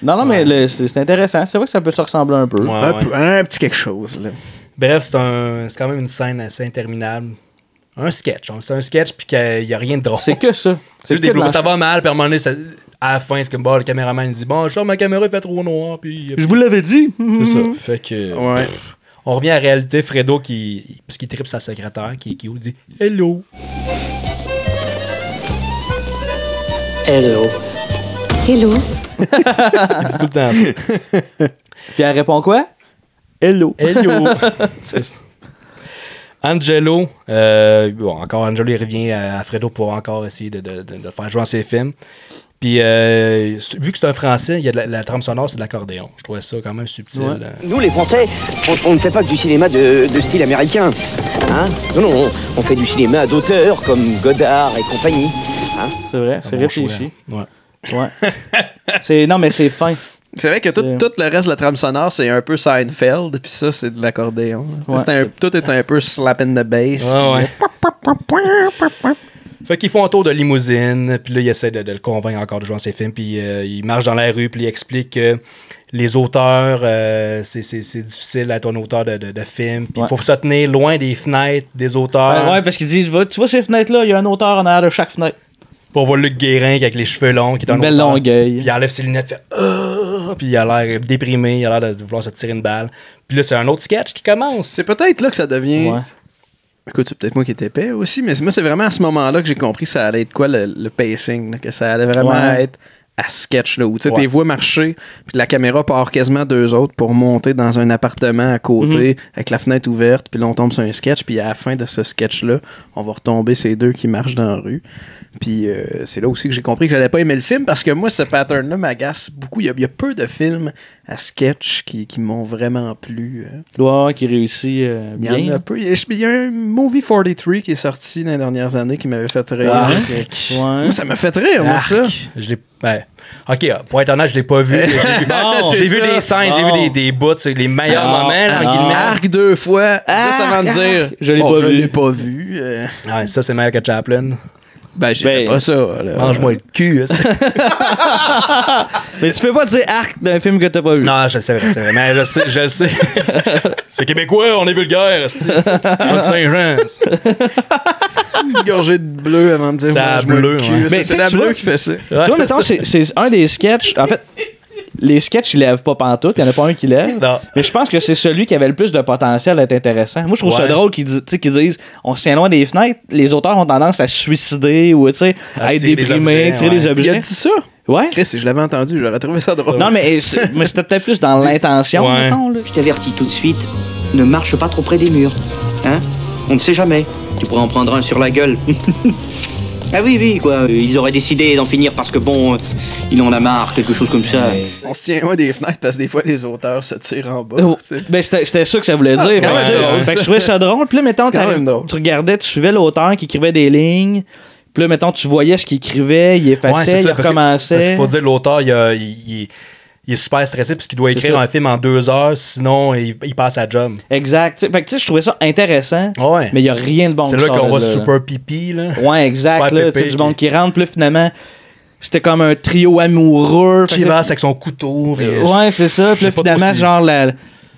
Speaker 3: Non, mais c'est intéressant. C'est vrai que ça peut se ressembler un peu.
Speaker 2: Un petit quelque chose. Là.
Speaker 1: Bref, c'est quand même une scène assez interminable. Un sketch. C'est un sketch, puis qu'il n'y a rien de drôle.
Speaker 3: C'est que ça.
Speaker 1: C'est juste des blocs. Ça va mal, puis à un moment donné, à la fin, c'est comme le caméraman il dit bon, genre, ma caméra fait trop noir. Puis
Speaker 3: je vous l'avais dit.
Speaker 1: C'est ça. Fait que. Ouais. On revient à la réalité. Fredo, parce qu'il tripe sa secrétaire, qui dit hello.
Speaker 5: Hello.
Speaker 7: Hello.
Speaker 1: Il dit tout le temps ça.
Speaker 3: Puis elle répond quoi? Hello.
Speaker 1: Hello. C'est ça. Angelo, encore Angelo, il revient à Fredo pour encore essayer de faire jouer dans ses films. Puis, vu que c'est un Français, il y a la trame sonore, c'est de l'accordéon. Je trouvais ça quand même subtil.
Speaker 8: Ouais. Nous, les Français, on ne fait pas que du cinéma de style américain. Hein? Non, on fait du cinéma d'auteurs comme Godard et compagnie. Hein?
Speaker 3: C'est vrai, c'est réfléchi.
Speaker 1: Ouais.
Speaker 3: Non, mais c'est fin.
Speaker 2: C'est vrai que tout le reste de la trame sonore, c'est un peu Seinfeld, puis ça, c'est de l'accordéon. Ouais. Tout est un peu slap in the bass.
Speaker 1: Ouais. Fait qu'ils font un tour de limousine, puis là, ils essaient de le convaincre encore de jouer dans ses films, puis ils marchent dans la rue, puis ils expliquent que les auteurs, c'est difficile d'être un auteur de film, puis il faut se tenir loin des fenêtres des auteurs.
Speaker 3: Ouais, parce qu'ils disent, tu vois ces fenêtres-là, il y a un auteur en arrière de chaque fenêtre.
Speaker 1: Puis on voit Luc Guérin qui avec les cheveux longs, qui est un
Speaker 3: belle
Speaker 1: auteur,
Speaker 3: longueuil.
Speaker 1: puis il enlève ses lunettes, fait puis il a l'air déprimé, il a l'air de vouloir se tirer une balle. Puis là, c'est un autre sketch qui commence.
Speaker 2: C'est peut-être là que ça devient...
Speaker 3: Ouais.
Speaker 2: Écoute, c'est peut-être moi qui étais épais aussi, mais moi, c'est vraiment à ce moment-là que j'ai compris que ça allait être quoi le pacing, là, que ça allait vraiment être à sketch, là, où tu sais, tes voix marcher, puis la caméra part quasiment 2 autres pour monter dans un appartement à côté, avec la fenêtre ouverte, puis là, on tombe sur un sketch, puis à la fin de ce sketch-là, on va retomber ces deux qui marchent dans la rue. Puis c'est là aussi que j'ai compris que j'allais pas aimer le film, parce que moi, ce pattern-là m'agace beaucoup. Il y a peu de films à sketch qui m'ont vraiment plu.
Speaker 3: Qui réussit bien.
Speaker 2: Il y en a peu. Il y a un Movie 43 qui est sorti dans les dernières années qui m'avait fait rire. Moi, ça m'a fait rire, moi, ça.
Speaker 1: OK, pour être honnête, je l'ai pas vu. J'ai vu des scènes, j'ai vu des bouts, c'est les meilleurs moments.
Speaker 2: Arc 2 fois, juste avant de dire
Speaker 3: je l'ai pas vu.
Speaker 1: Ouais, ça, c'est meilleur que Chaplin.
Speaker 2: J'aime pas ça.
Speaker 1: Mange-moi le cul.
Speaker 3: Mais tu peux pas dire arc d'un film que t'as pas vu.
Speaker 1: Non, c'est vrai. Mais je le sais. C'est québécois, on est vulgaire. Saint-Jean.
Speaker 2: Une gorgée de bleu avant de dire mange-moi le cul.
Speaker 3: Mais
Speaker 2: c'est la bleue qui fait ça.
Speaker 3: Tu vois, mettons, c'est un des sketchs. En fait, les sketchs, ils lèvent pas pantoute. Il y en a pas un qui lève.
Speaker 1: Non.
Speaker 3: Mais je pense que c'est celui qui avait le plus de potentiel d'être intéressant. Moi, je trouve ça drôle qu'ils disent on se tient loin des fenêtres. Les auteurs ont tendance à se suicider ou à être déprimés, tirer des objets.
Speaker 2: Il a dit ça?
Speaker 3: Ouais.
Speaker 2: Chris, si je l'avais entendu, j'aurais trouvé ça drôle.
Speaker 3: Non, mais c'était peut-être plus dans l'intention. Mettons,
Speaker 6: je t'avertis tout de suite, ne marche pas trop près des murs. Hein? On ne sait jamais. Tu pourrais en prendre un sur la gueule. Ah oui, quoi. Ils auraient décidé d'en finir parce que, bon, il en a marre, quelque chose comme ça.
Speaker 2: On se tient loin des fenêtres parce que des fois, les auteurs se tirent en bas.
Speaker 3: Ben, c'était ça que ça voulait dire. Fait que je trouvais ça drôle. Puis là, mettons, tu regardais, tu suivais l'auteur qui écrivait des lignes. Puis là, mettons, tu voyais ce qu'il écrivait, il effaçait, il recommençait.
Speaker 1: Parce qu'il faut dire, l'auteur, il est super stressé parce qu'il doit écrire un film en 2 heures, sinon il passe à job.
Speaker 3: Exact. Fait que tu sais, je trouvais ça intéressant, mais il n'y a rien de bon.
Speaker 1: C'est là qu'on voit super pipi, là.
Speaker 3: Ouais, exact. Là, du monde qui rentre, puis là, finalement, c'était comme un trio amoureux.
Speaker 1: Chivas avec son couteau.
Speaker 3: Ouais, c'est ça. Puis là, finalement, genre,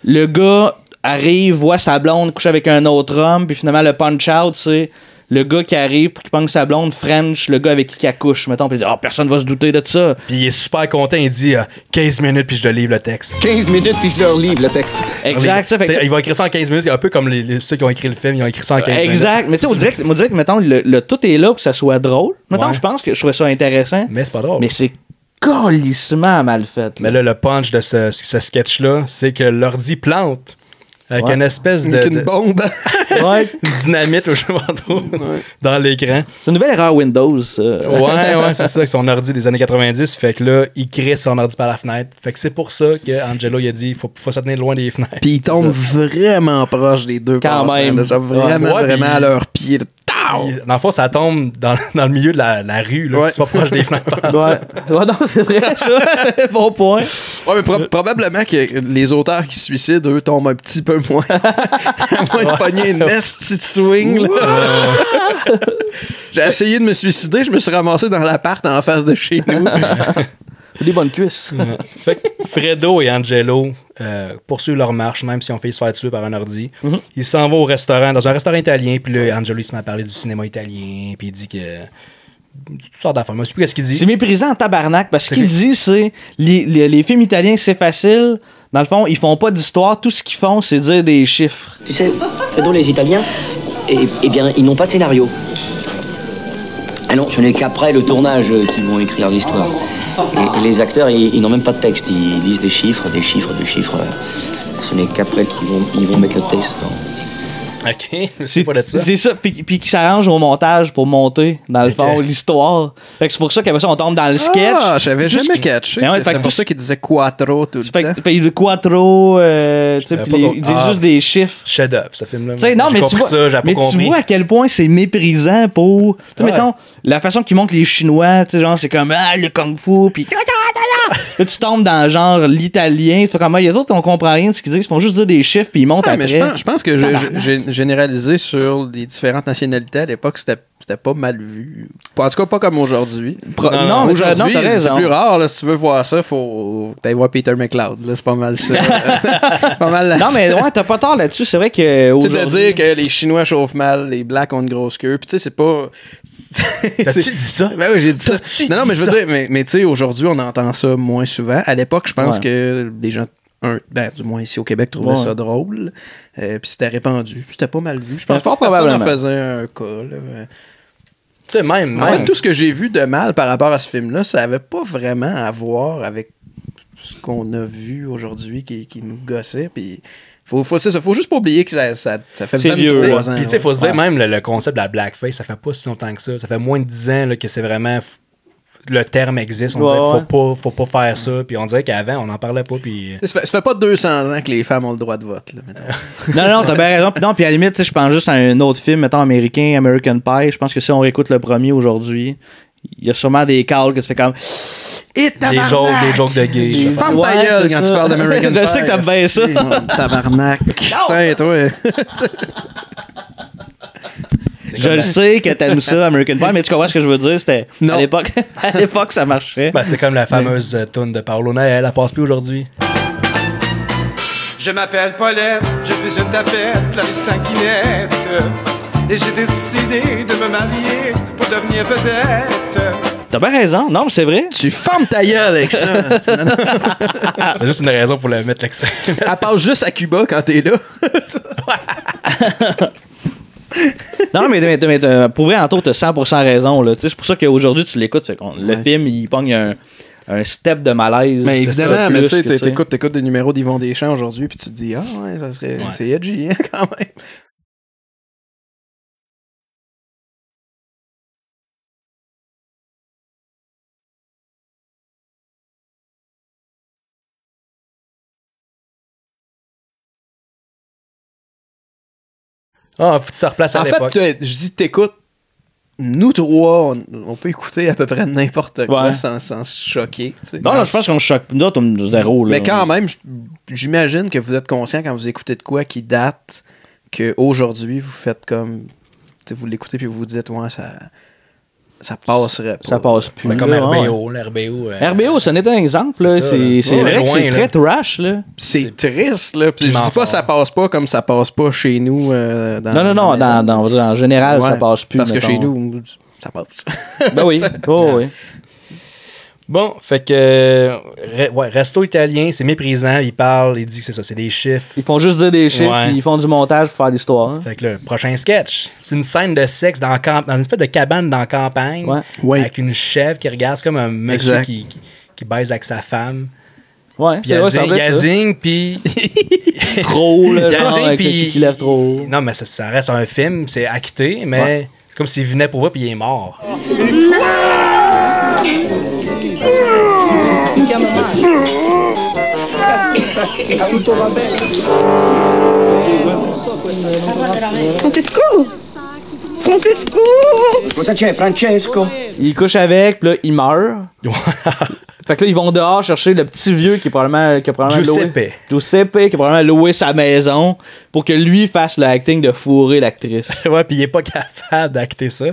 Speaker 3: le gars arrive, voit sa blonde coucher avec un autre homme, puis finalement, le punch-out, c'est le gars qui arrive pour qu'il pogne sa blonde French, le gars avec qui il accouche, mettons, puis il dit personne va se douter de ça.
Speaker 1: Puis il est super content, il dit 15 minutes puis je leur livre le texte.
Speaker 8: 15 minutes puis je leur livre le texte.
Speaker 3: Exact. Ça,
Speaker 1: il va écrire ça en 15 minutes, un peu comme ceux qui ont écrit le film, ils ont écrit ça en 15 minutes.
Speaker 3: Exact. Mais tu sais, on dirait que mettons, le tout est là pour que ça soit drôle. Mettons, je pense que je trouvais ça intéressant.
Speaker 1: Mais c'est pas drôle.
Speaker 3: Mais c'est calissement mal fait.
Speaker 1: Mais là, le punch de ce sketch-là, c'est que l'ordi plante. Avec une espèce de...
Speaker 2: Avec une bombe.
Speaker 3: Une
Speaker 1: dynamite au chemin dans l'écran.
Speaker 3: C'est une nouvelle erreur Windows, ça.
Speaker 1: Ouais, c'est ça. Avec son ordi des années 90. Fait que là, il crée son ordi par la fenêtre. Fait que c'est pour ça qu'Angelo, il a dit, il faut se tenir loin des fenêtres.
Speaker 2: Puis il tombe vraiment proche des deux.
Speaker 3: Quand même.
Speaker 2: Genre vraiment à leurs pieds.
Speaker 1: Dans le fond, ça tombe dans le milieu de la rue, là.
Speaker 2: Ouais.
Speaker 1: C'est pas proche des fenêtres.
Speaker 3: Ouais, non, c'est vrai, ça. Bon point.
Speaker 2: Ouais, mais probablement que les auteurs qui se suicident, eux, tombent un petit peu moins. À moins de pogner une nasty de swing, là. J'ai essayé de me suicider, je me suis ramassé dans l'appart en face de chez nous.
Speaker 3: Des bonnes cuisses.
Speaker 1: Fait que Fredo et Angelo poursuivent leur marche, même si on fait se faire tuer par un ordi. Ils s'en vont au restaurant, dans un restaurant italien, puis là, Angelo, il se met à parler du cinéma italien, puis il dit que... toutes sortes d'affaires. Je sais plus ce qu'il dit.
Speaker 3: C'est méprisant en tabarnak, parce que ce qu'il dit, c'est les films italiens, c'est facile. Dans le fond, ils font pas d'histoire. Tout ce qu'ils font, c'est dire des chiffres.
Speaker 8: Tu sais, Fredo, les Italiens, eh bien, ils n'ont pas de scénario. Ah non, ce n'est qu'après le tournage qu'ils vont écrire l'histoire. Et les acteurs, ils n'ont même pas de texte. Ils disent des chiffres. Ce n'est qu'après qu'ils vont mettre le texte.
Speaker 1: OK, c'est pas de ça.
Speaker 3: C'est ça, puis qui s'arrange au montage pour monter, dans le fond, l'histoire. Fait que c'est pour ça qu'après ça, on tombe dans le sketch.
Speaker 2: Ah, j'avais jamais catché. C'était pour ça qu'il disait quattro tout le temps.
Speaker 3: Fait le quattro, il dit juste des chiffres.
Speaker 1: Chef-d'œuvre, ce film-là.
Speaker 3: Non, mais tu vois, tu vois à quel point c'est méprisant pour... Tu sais, mettons, la façon qu'ils montrent les Chinois, tu sais, genre, c'est comme, le kung-fu, puis... Là, tu tombes dans, genre, l'italien, tu fais comme, les autres, on comprend rien de ce qu'ils disent, ils font juste dire des chiffres, puis ils montent après.
Speaker 2: Mais je pense que j'ai généralisé sur les différentes nationalités à l'époque, c'était pas mal vu. En tout cas, pas comme aujourd'hui.
Speaker 3: Non,
Speaker 2: aujourd'hui, c'est
Speaker 3: raison.
Speaker 2: plus rare. Là, si tu veux voir ça, faut aller voir Peter McLeod. Là, c'est pas mal ça. Pas mal
Speaker 3: non, mais ouais, t'as pas tort là-dessus. C'est vrai que.
Speaker 2: Tu sais, de dire que les Chinois chauffent mal, les Blacks ont une grosse queue. Puis tu sais, c'est pas.
Speaker 1: T'as-tu dit ça?
Speaker 2: Ben oui, j'ai dit ça. Non, mais je veux dire, mais tu sais, aujourd'hui, on entend ça moins souvent. À l'époque, je pense que les gens. Du moins ici au Québec, trouvaient ça drôle. Puis c'était répandu. C'était pas mal vu. Je pense pas que personne en faisait un cas. Là.
Speaker 1: Tu sais, même.
Speaker 2: En fait, tout ce que j'ai vu de mal par rapport à ce film-là, ça avait pas vraiment à voir avec ce qu'on a vu aujourd'hui qui nous gossait. Puis faut juste pas oublier que ça fait 23 ans.
Speaker 1: Puis tu sais, faut se dire, même le concept de la blackface, ça fait pas si longtemps que ça. Ça fait moins de 10 ans là, que c'est vraiment... Le terme existe, on dirait qu'il faut pas faire ça, puis on dirait qu'avant, on n'en parlait pas, puis...
Speaker 2: Ça fait pas 200 ans que les femmes ont le droit de vote, là,
Speaker 3: non, t'as bien raison. Non, puis à la limite, je pense juste à un autre film, mettons, américain, American Pie. Je pense que si on réécoute le premier aujourd'hui, il y a sûrement des calls que tu fais comme...
Speaker 1: Des jokes de gays.
Speaker 2: Femme ta gueule quand tu parles d'American Pie.
Speaker 3: Je sais que t'aimes bien ça.
Speaker 2: Tabarnak. Putain, toi...
Speaker 3: Je le sais que t'aimes ça, American Pie, mais tu comprends ce que je veux dire? C'était à l'époque, ça marchait.
Speaker 1: Ben, c'est comme la fameuse toune de Paolo Noël, elle passe plus aujourd'hui.
Speaker 7: Je m'appelle Paulette, je suis une tapette, la rue sanguinette. Et j'ai décidé de me marier pour devenir vedette.
Speaker 3: T'as bien raison, non, mais c'est vrai.
Speaker 2: Tu fermes ta gueule avec ça.
Speaker 1: C'est juste une raison pour le mettre l'extrait.
Speaker 2: Elle passe juste à Cuba quand t'es là.
Speaker 3: Non, mais pour vrai, Anto, t'as 100% raison. Là. C'est pour ça qu'aujourd'hui, tu l'écoutes. Le film, il pogne un step de malaise.
Speaker 2: Mais évidemment, mais tu sais, t'écoutes des numéros d'Yvon Deschamps aujourd'hui, puis tu te dis, ça serait. C'est edgy, hein, quand même.
Speaker 1: Ah, faut que tu te replaces à l'époque.
Speaker 2: En fait, je dis t'écoutes. Nous trois, on peut écouter à peu près n'importe quoi sans se choquer. T'sais.
Speaker 3: Non, je pense qu'on se choque. D'autres, on zéro. Là.
Speaker 2: Mais quand même, j'imagine que vous êtes conscient quand vous écoutez de quoi qui date qu'aujourd'hui, vous faites comme. Vous l'écoutez puis vous vous dites, ça passerait pas.
Speaker 3: Ça passe plus.
Speaker 1: Mais comme
Speaker 3: là,
Speaker 1: RBO.
Speaker 3: RBO, ce n'est un exemple. Là. C'est vrai que c'est très trash. Là.
Speaker 2: C'est triste. Là. Puis je dis pas ça passe pas comme ça passe pas chez nous.
Speaker 3: Non. En général, ça passe plus.
Speaker 2: Parce que chez nous, ça passe.
Speaker 3: Ben oui. Oui.
Speaker 1: Bon, fait que resto italien, c'est méprisant, il parle, il dit que c'est ça, c'est des chiffres.
Speaker 3: Ils font juste dire des chiffres, puis ils font du montage pour faire l'histoire. Hein.
Speaker 1: Fait que le prochain sketch, c'est une scène de sexe dans une espèce de cabane dans la campagne, avec une chèvre qui regarde, c'est comme un monsieur qui baise avec sa femme.
Speaker 3: Ouais,
Speaker 1: puis Yazing, puis...
Speaker 3: trop, là, genre, qui lève trop haut.
Speaker 1: Non, mais ça reste un film, c'est acté, mais c'est comme s'il venait pour voir, puis il est mort.
Speaker 9: Francesco!
Speaker 4: Francesco!
Speaker 8: Cosa c'è, Francesco?
Speaker 3: Il couche avec, puis là, il meurt. Fait que là, ils vont dehors chercher le petit vieux qui a probablement Giuseppe, qui a probablement loué sa maison pour que lui fasse le acting de fourrer l'actrice.
Speaker 1: Ouais, puis il est pas capable d'acter ça.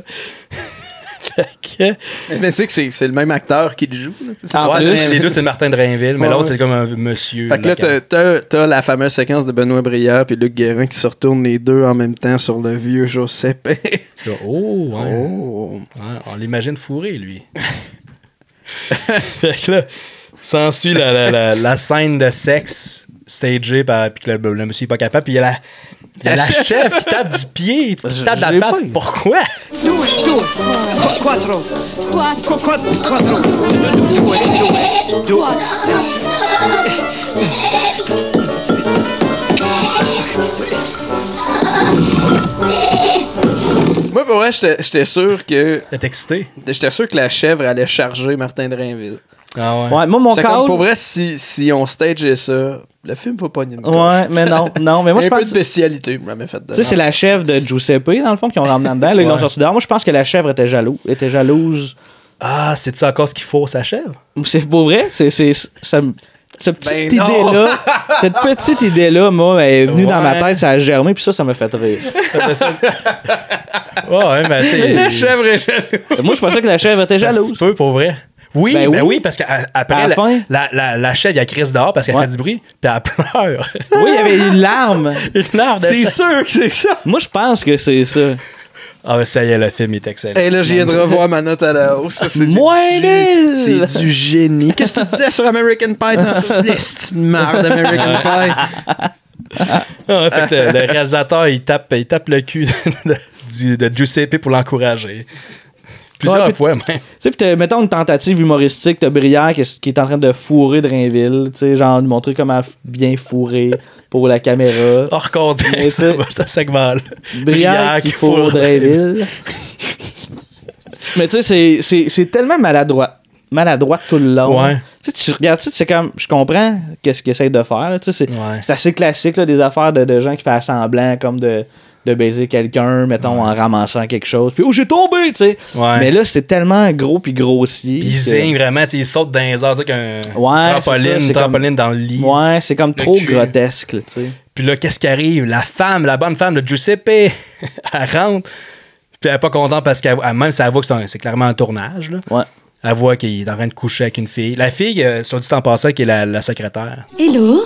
Speaker 2: Mais c'est que c'est le même acteur qui le joue. Là,
Speaker 1: les deux, c'est Martin de Rainville, mais l'autre, c'est comme un monsieur.
Speaker 2: Fait que là, t'as la famemeuse séquence de Benoît Brière puis Luc Guérin qui se retournent les deux en même temps sur le vieux Giuseppe.
Speaker 1: Ouais, on l'imagine fourré, lui. Fait que là, s'ensuit la scène de sexe stagée, puis que le monsieur est pas capable, puis il y a la chef qui tape du pied, qui tape la patte. Pourquoi?
Speaker 4: 2, 4, 4, 2.
Speaker 2: Moi, pour vrai, j'étais sûr que...
Speaker 1: T'es excité?
Speaker 2: J'étais sûr que la chèvre allait charger Martin de Rainville.
Speaker 1: Ah ouais?
Speaker 3: Ouais, moi, mon cas.
Speaker 2: Pour vrai, si on stageait ça, le film va pas une coche.
Speaker 3: Ouais, mais non, mais moi, je pense.
Speaker 2: Un peu de spécialité, je m'avais fait.
Speaker 3: Tu sais, c'est la chèvre de Giuseppe, dans le fond, qu'ils ont ramené dedans. Là, ils l'ont sorti dehors. Moi, je pense que la chèvre était jalouse.
Speaker 1: Ah, c'est-tu à cause qu'il faut sa chèvre?
Speaker 3: C'est pour vrai? Cette petite idée-là, moi, elle est venue dans ma tête, ça a germé, puis ça m'a fait rire.
Speaker 1: Ouais, mais tu sais.
Speaker 2: La chèvre est jalouse.
Speaker 3: Moi, je pensais que la chèvre était jalouse.
Speaker 1: Ça se peut, pour vrai. Oui, oui, parce qu'après, la chèvre, elle crise dehors parce qu'elle fait du bruit, puis elle pleure.
Speaker 3: Oui, il y avait une larme.
Speaker 2: C'est sûr que c'est ça.
Speaker 3: Moi, je pense que c'est ça.
Speaker 1: Ah, mais ça y est, le film est excellent.
Speaker 2: Et là, je viens de revoir ma note à la hausse. C'est du génie. Qu'est-ce que tu disais sur American Pie? Liste de merde d'American Pie.
Speaker 1: Fait que le réalisateur, il tape le cul de Giuseppe pour l'encourager. Plusieurs fois, même.
Speaker 3: Tu sais, mettons une tentative humoristique, t'as Brière qui est en train de fourrer Drainville, tu sais, genre, lui montrer comment bien fourrer pour la caméra.
Speaker 1: Hors contexte, ce segment-là.
Speaker 3: Brière qui fourre Drainville. Mais tu sais, c'est tellement maladroit tout le long.
Speaker 1: Ouais.
Speaker 3: Tu sais, tu regardes ça, c'est comme, je comprends qu'est-ce qu'ils essayent de faire. Tu sais, c'est assez classique, là, des affaires de gens qui font semblant comme de baiser quelqu'un, mettons, en ramassant quelque chose. Puis, j'ai tombé, tu sais. Ouais. Mais là, c'est tellement gros puis grossier.
Speaker 1: Puis il zigne vraiment, il saute dans les airs, tu sais, qu'un trampoline dans le lit.
Speaker 3: Ouais, c'est comme trop grotesque, tu sais.
Speaker 1: Puis là, qu'est-ce qui arrive? La bonne femme de Giuseppe, elle rentre, puis elle est pas contente parce qu'elle même si elle voit que c'est clairement un tournage, là.
Speaker 3: Ouais.
Speaker 1: Elle voit qu'il est en train de coucher avec une fille. La fille, soit dit en passant, qui est la secrétaire.
Speaker 9: Hello?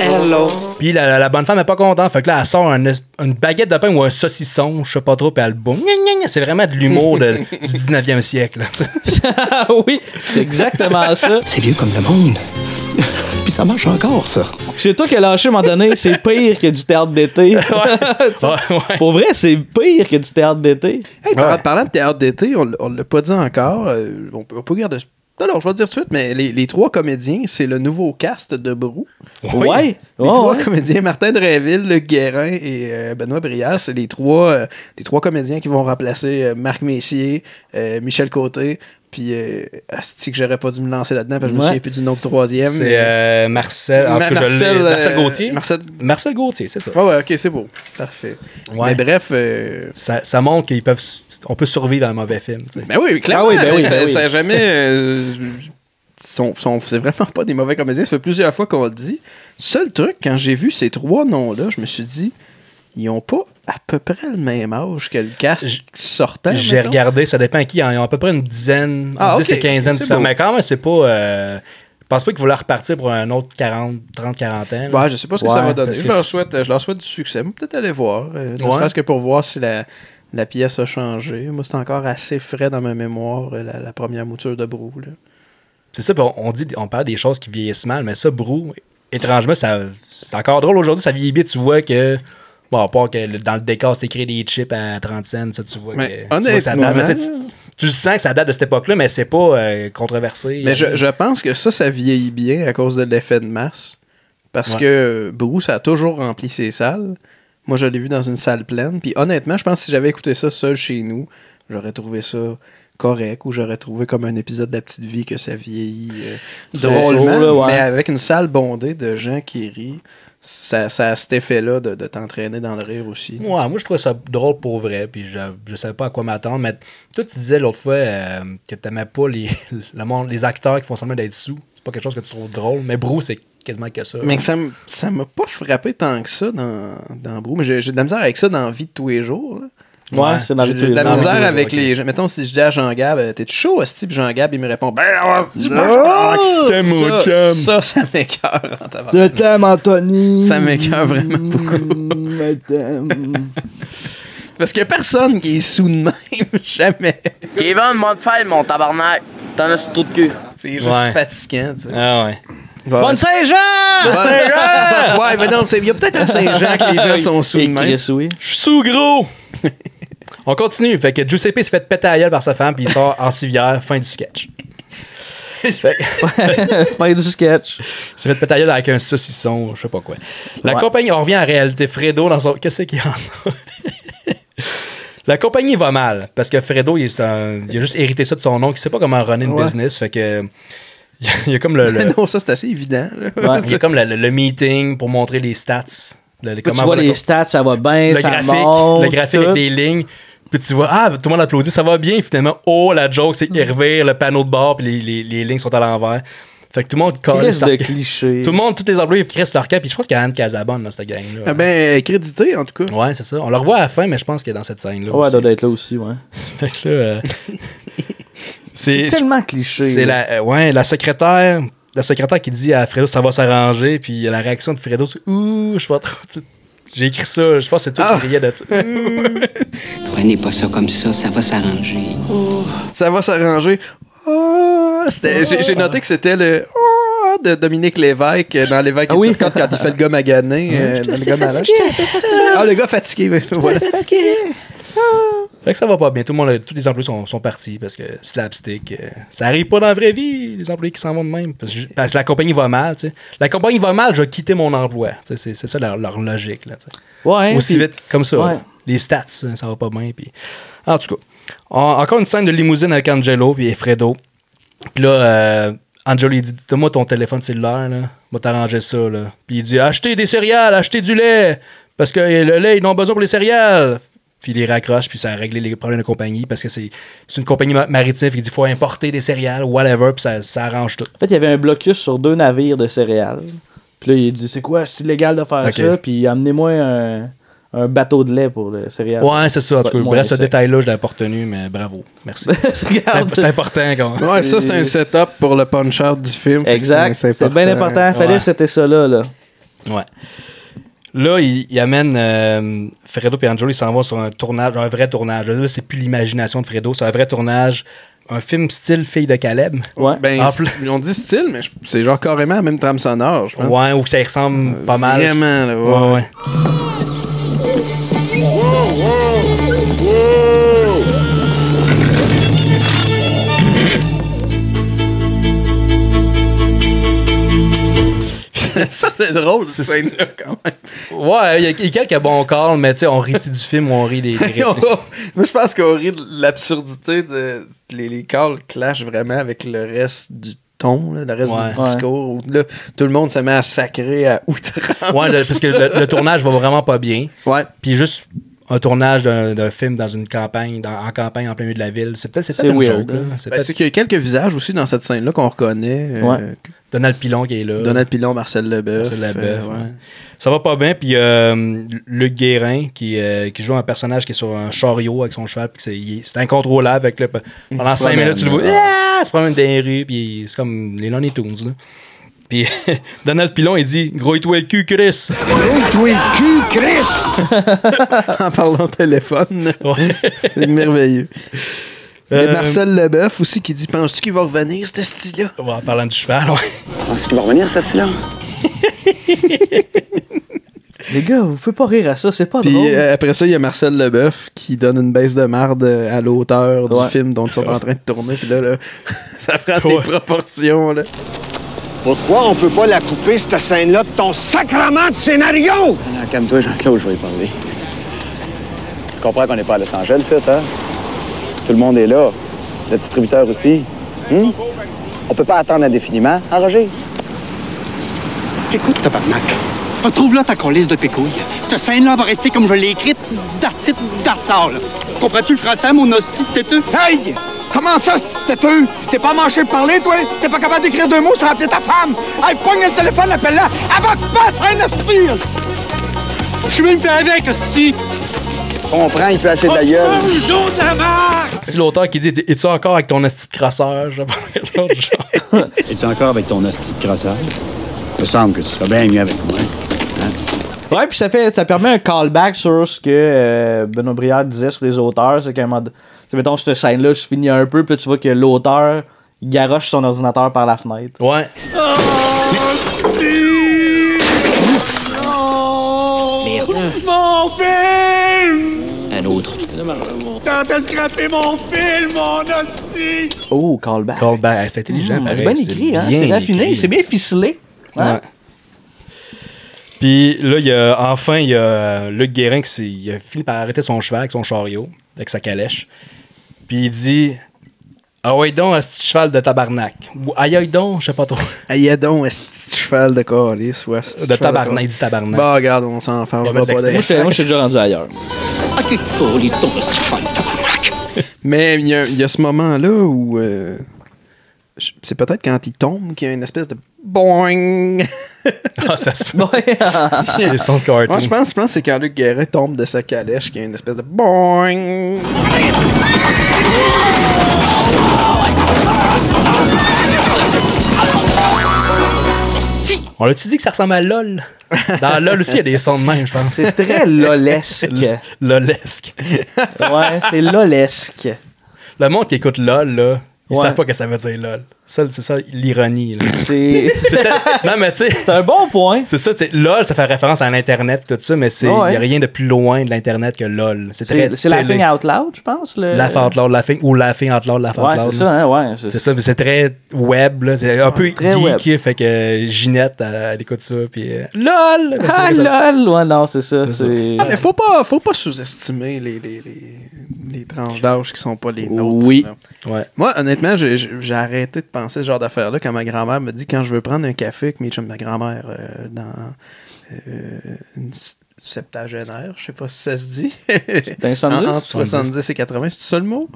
Speaker 4: Hello.
Speaker 1: Puis la bonne femme n'est pas contente. Fait que là, elle sort une baguette de pain ou un saucisson, je sais pas trop, puis elle boum. C'est vraiment de l'humour du 19e siècle.
Speaker 3: Oui, c'est exactement ça.
Speaker 10: C'est vieux comme le monde. Puis ça marche encore, ça.
Speaker 3: C'est toi qui as lâché à un moment donné, c'est pire que du théâtre d'été.
Speaker 1: Ouais.
Speaker 3: Pour vrai, c'est pire que du théâtre d'été.
Speaker 2: Hey, parlant de théâtre d'été, on l'a pas dit encore. On peut garder. Alors, je vais te dire tout de suite, mais les trois comédiens, c'est le nouveau cast de Brou.
Speaker 3: Ouais.
Speaker 2: Les trois comédiens, Martin de Rainville, Luc Guérin et Benoît Brière, c'est les trois comédiens qui vont remplacer Marc Messier, Michel Côté, puis asti que j'aurais pas dû me lancer là-dedans parce que je me souviens plus du nom du troisième.
Speaker 1: C'est Marcel. Marcel Gauthier. Marcel Gauthier, c'est ça.
Speaker 2: Ouais, ok, c'est beau. Parfait.
Speaker 1: Ouais.
Speaker 2: Mais bref.
Speaker 1: Ça montre qu'on peut survivre dans un mauvais film. T'sais.
Speaker 2: Ben oui, clairement. Ça n'a jamais. C'est vraiment pas des mauvais comédiens. Ça fait plusieurs fois qu'on le dit. Seul truc, quand j'ai vu ces trois noms-là, je me suis dit, ils ont pas à peu près le même âge que le cast sortant.
Speaker 1: J'ai regardé, ça dépend à qui. Ils ont à peu près une dizaine, 10 et 15 ans différents. Mais quand même, c'est pas. Je pense pas qu'ils voulaient repartir pour un autre 30-40 ans.
Speaker 2: Ouais, je sais pas ce que ça va donner. Je leur souhaite du succès. Peut-être aller voir. Ne serait-ce que pour voir si la pièce a changé. Moi, c'est encore assez frais dans ma mémoire, la première mouture de Brou. Là.
Speaker 1: C'est ça, on parle des choses qui vieillissent mal, mais ça, Brou, étrangement, c'est encore drôle aujourd'hui. Ça vieillit bien, tu vois que. Bon, à part que dans le décor, c'est écrit des chips à 30 cents, ça, tu vois que ça date. Tu le sens que ça date de cette époque-là, mais c'est pas controversé.
Speaker 2: Mais je pense que ça vieillit bien à cause de l'effet de masse. Parce que Brou, ça a toujours rempli ses salles. Moi, je l'ai vu dans une salle pleine. Puis honnêtement, je pense que si j'avais écouté ça seul chez nous, j'aurais trouvé ça correct ou j'aurais trouvé comme un épisode de La Petite Vie que ça vieillit drôlement. Mais avec une salle bondée de gens qui rient, ça a cet effet-là de t'entraîner dans le rire aussi.
Speaker 1: Ouais, moi, je trouvais ça drôle pour vrai, puis je savais pas à quoi m'attendre. Mais toi, tu disais l'autre fois que t'aimais pas les acteurs qui font semblant d'être sous. C'est pas quelque chose que tu trouves drôle. Mais Brou, c'est quasiment que ça.
Speaker 2: Mais ça m'a pas frappé tant que ça dans Brou. Mais j'ai de la misère avec ça dans la vie de tous les jours. Là.
Speaker 3: Ouais, c'est dans
Speaker 2: j'ai de la misère avec les gens. Mettons, si je dis à Jean-Gab, t'es chaud, Asti? Puis Jean-Gab, il me répond, ça m'écoeure.
Speaker 3: Je t'aime, Anthony.
Speaker 2: Ça m'écoeure vraiment beaucoup.
Speaker 3: Je t'aime.
Speaker 2: Parce qu'il y a personne qui est sous de même, jamais.
Speaker 9: Kevin, monte faire mon tabarnak. T'en as ce trou de cul.
Speaker 2: C'est juste fatigant, tu sais.
Speaker 1: Ah ouais.
Speaker 3: Bonne Saint-Jean!
Speaker 2: Bonne Saint-Jean! Ouais, mais non, il y a peut-être un Saint-Jean que les gens sont sous de même.
Speaker 1: Je suis sous gros! On continue. Fait que Giuseppe s'est fait péter à la gueule par sa femme, puis il sort en civière. Fin du sketch.
Speaker 3: Fin du sketch.
Speaker 1: Il s'est fait péter à la gueule avec un saucisson, je sais pas quoi. La compagnie, on revient à la réalité. Fredo, dans son. Qu'est-ce qu'il y en a? La compagnie va mal, parce que Fredo, il a juste hérité ça de son oncle. Il sait pas comment runner une business. Fait que. Il y a comme
Speaker 2: Non, ça, c'est assez évident.
Speaker 1: Il y a comme le meeting pour montrer les stats.
Speaker 3: Tu vois les stats, ça va bien, ça monte.
Speaker 1: Le graphique avec les lignes. Puis tu vois, tout le monde applaudit, ça va bien. Finalement, la joke, c'est qu'il revire le panneau de bord, puis les lignes sont à l'envers. Fait que tout le monde colle.
Speaker 3: De clichés.
Speaker 1: Tout le monde, tous les employés crissent leur cap. Puis je pense qu'il y a Anne Casabonne dans cette gang-là.
Speaker 2: Ah ben, crédité, en tout cas.
Speaker 1: Ouais, c'est ça. On le revoit à la fin, mais je pense qu'il est dans cette scène-là.
Speaker 3: Ouais, elle doit être là aussi, ouais.
Speaker 1: Fait que là.
Speaker 3: C'est tellement cliché.
Speaker 1: C'est la secrétaire. La secrétaire qui dit à Fredo, ça va s'arranger. Puis la réaction de Fredo, c'est ouh, je sais pas trop. J'ai écrit ça, je pense que c'est toi qui riais de ça.
Speaker 11: Prenez pas ça comme ça va s'arranger.
Speaker 2: Oh. Ça va s'arranger. Oh. J'ai noté que c'était le de Dominique Lévesque dans Lévesque et Turcotte quand il fait le gars magané. Le gars fatigué. Voilà.
Speaker 3: Fatigué.
Speaker 1: Fait que ça va pas bien. Tous les employés sont partis parce que slapstick, ça arrive pas dans la vraie vie, les employés qui s'en vont de même. Parce que la compagnie va mal, tu sais. La compagnie va mal, je vais quitter mon emploi. C'est ça leur logique, là, tu sais.
Speaker 3: Ouais.
Speaker 1: Aussi vite comme ça.
Speaker 3: Ouais.
Speaker 1: Les stats, ça va pas bien. Puis... En tout cas, encore une scène de limousine avec Angelo puis Fredo. Puis là, Angelo, il dit, donne-moi ton téléphone cellulaire, là. Va t'arranger ça, là. Puis il dit, achetez des céréales, achetez du lait. Parce que le lait, ils en ont besoin pour les céréales. Puis il les raccroche, puis ça a réglé les problèmes de compagnie parce que c'est une compagnie maritime qui dit qu'il faut importer des céréales, whatever, puis ça arrange tout.
Speaker 3: En fait, il y avait un blocus sur 2 navires de céréales. Puis là, il dit c'est quoi, c'est illégal de faire ça, puis amenez-moi un bateau de lait pour le céréales.
Speaker 1: Ouais, c'est ça. En tout cas, bref, ce détail-là, je l'avais pas retenu, mais bravo. Merci. C'est important quand même.
Speaker 2: Ouais, ça, c'est un setup pour le punch-out du film.
Speaker 3: Exact. C'est bien important. Fallait que c'était ça là.
Speaker 1: Ouais. Là, il amène Fredo et Angelo, ils s'en vont sur un tournage, un vrai tournage. Là, c'est plus l'imagination de Fredo, c'est un vrai tournage. Un film style Fille de Caleb.
Speaker 2: Ouais. Ben, on dit style, mais c'est genre carrément la même trame sonore, je pense.
Speaker 1: Ouais, ou que ça y ressemble pas mal.
Speaker 2: Vraiment, là, ouais. Ça, c'est drôle, cette scène-là, quand même.
Speaker 1: Ouais, il y a quelques bons calls, mais tu sais, on rit du film ou on rit des
Speaker 2: Moi, je pense qu'on rit de l'absurdité de... Les calls clashent vraiment avec le reste du ton, là, le reste du discours. Où, là, tout le monde se met à sacrer à outrance.
Speaker 1: Ouais, parce que le tournage va vraiment pas bien.
Speaker 2: Ouais.
Speaker 1: Puis juste... un tournage d'un film dans une campagne, en campagne en plein milieu de la ville. C'est peut-être une
Speaker 3: weird.
Speaker 1: Joke,
Speaker 2: c'est qu'il y a quelques visages aussi dans cette scène-là qu'on reconnaît.
Speaker 1: Donald Pilon qui est là.
Speaker 2: Donald Pilon, Marcel Leboeuf.
Speaker 1: Ouais. Ça va pas bien. Puis Luc Guérin qui joue un personnage qui est sur un chariot avec son cheval. Puis c'est incontrôlable. Avec, là, pendant 5 minutes, tu le vois. Il se promène dans les rues. Puis c'est comme les Looney Tunes. Là. Puis Donald Pilon, il dit gros-toi le cul, Chris.
Speaker 10: Gros-toi le cul, Chris.
Speaker 2: En parlant au téléphone.
Speaker 1: Ouais.
Speaker 2: C'est merveilleux. Il y a Marcel Leboeuf aussi qui dit penses-tu qu'il va revenir, ce style-là?
Speaker 1: Ouais, en parlant du cheval, ouais.
Speaker 11: Penses-tu qu'il va revenir, ce style-là?
Speaker 3: Les gars, vous pouvez pas rire à ça, c'est pas drôle.
Speaker 2: Puis après ça, il y a Marcel Leboeuf qui donne une baisse de marde à l'auteur du film dont ils sont en train de tourner. Puis là, ça prend des proportions, là.
Speaker 10: Pourquoi on peut pas la couper, cette scène-là, de ton sacrement de scénario?
Speaker 8: Non, calme-toi, Jean-Claude, je vais y parler. Tu comprends qu'on n'est pas à Los Angeles, ça, hein? Tout le monde est là. Le distributeur aussi. On peut pas attendre indéfiniment, hein, Roger?
Speaker 10: Écoute, tabarnak. Retrouve là ta colisse de pécouille. Cette scène-là va rester comme je l'ai écrite, d'artite, d'artsard, là. Comprends-tu le français, mon hostie de têteux? Hey! Comment ça, c'est têteux? T'es pas manché de parler, toi? T'es pas capable d'écrire 2 mots sans appeler ta femme? Hey, pogne le téléphone, appelle-la! Elle va te passer un hostie! Je suis même fait avec, hostie!
Speaker 8: Comprends, il peut acheter de la gueule.
Speaker 1: C'est l'auteur qui dit « Es-tu encore avec ton asti de crasseur? »
Speaker 12: Es-tu encore avec ton asti de crasseur? Il me semble que tu serais bien mieux avec moi. Hein?
Speaker 3: Ouais, puis ça permet un callback sur ce que Benoît Brière disait sur les auteurs. C'est qu'à un moment donné, mettons, cette scène-là, je finis un peu, puis tu vois que l'auteur, il garoche son ordinateur par la fenêtre.
Speaker 1: Ouais.
Speaker 5: Merde.
Speaker 10: Mon film!
Speaker 5: Un autre.
Speaker 10: T'as scrappé mon film, mon hostie!
Speaker 3: Oh, callback.
Speaker 1: Callback, c'est intelligent, pareil.
Speaker 3: C'est bien écrit, hein?
Speaker 1: Bien
Speaker 3: C'est raffiné,
Speaker 1: écrit.
Speaker 3: c'est bien ficelé. Hein?
Speaker 1: Ouais. Puis là, il y a Luc Guérin il a fini par arrêter son cheval avec son chariot, avec sa calèche. Puis il dit ah ouais donc, un petit cheval de tabarnak. Ou aïe donc, je sais pas trop.
Speaker 2: Aïe donc, un petit cheval de calice. Ouais,
Speaker 1: de tabarnak, il dit tabarnak.
Speaker 2: Bah, regarde, on s'en fait.
Speaker 3: Moi, je suis déjà rendu ailleurs.
Speaker 5: Ah, t'es colis, ton petit cheval de tabarnak.
Speaker 2: Mais il y a ce moment-là où. C'est peut-être quand il tombe qu'il y a une espèce de boing.
Speaker 1: Ah, ça se peut. Il y a des sons de cartoon.
Speaker 2: Moi, je pense que c'est quand Luc Guérin tombe de sa calèche qu'il y a une espèce de boing.
Speaker 1: On l'a-tu dit que ça ressemble à LOL? Dans LOL aussi, il y a des sons de même, je pense.
Speaker 3: C'est très lolesque.
Speaker 1: Lolesque.
Speaker 3: Ouais, c'est lolesque.
Speaker 1: Le monde qui écoute LOL, là, ils
Speaker 3: Ouais.
Speaker 1: savent pas que ça veut dire LOL. C'est ça l'ironie. Là. Non, mais tu sais.
Speaker 3: C'est un bon point.
Speaker 1: C'est ça, tu sais, LOL, ça fait référence à l'Internet, tout ça, mais il
Speaker 3: Ouais.
Speaker 1: n'y a rien de plus loin de l'Internet que LOL.
Speaker 3: C'est Laughing Out Loud, je pense.
Speaker 1: Laugh Out Loud, ou Laughing Out Loud, Laugh Out
Speaker 3: Ouais,
Speaker 1: Loud.
Speaker 3: c'est ça, hein, ouais.
Speaker 1: C'est ça, mais c'est très web, là. C'est un peu
Speaker 3: très
Speaker 1: geek, fait que Ginette, elle écoute ça, puis LOL!
Speaker 3: Ah, LOL! Ouais, non, c'est ça.
Speaker 2: Ah, mais faut pas sous-estimer les tranches d'âge qui sont pas les nôtres.
Speaker 3: Oui.
Speaker 1: Ouais.
Speaker 2: Moi, honnêtement, j'ai arrêté de penser ce genre d'affaires-là quand ma grand-mère me dit quand je veux prendre un café avec mes chums, ma grand-mère dans une septagénaire, je sais pas si ça se dit.
Speaker 3: Dans les 70?
Speaker 2: Entre 70 et 80, c'est ça le mot?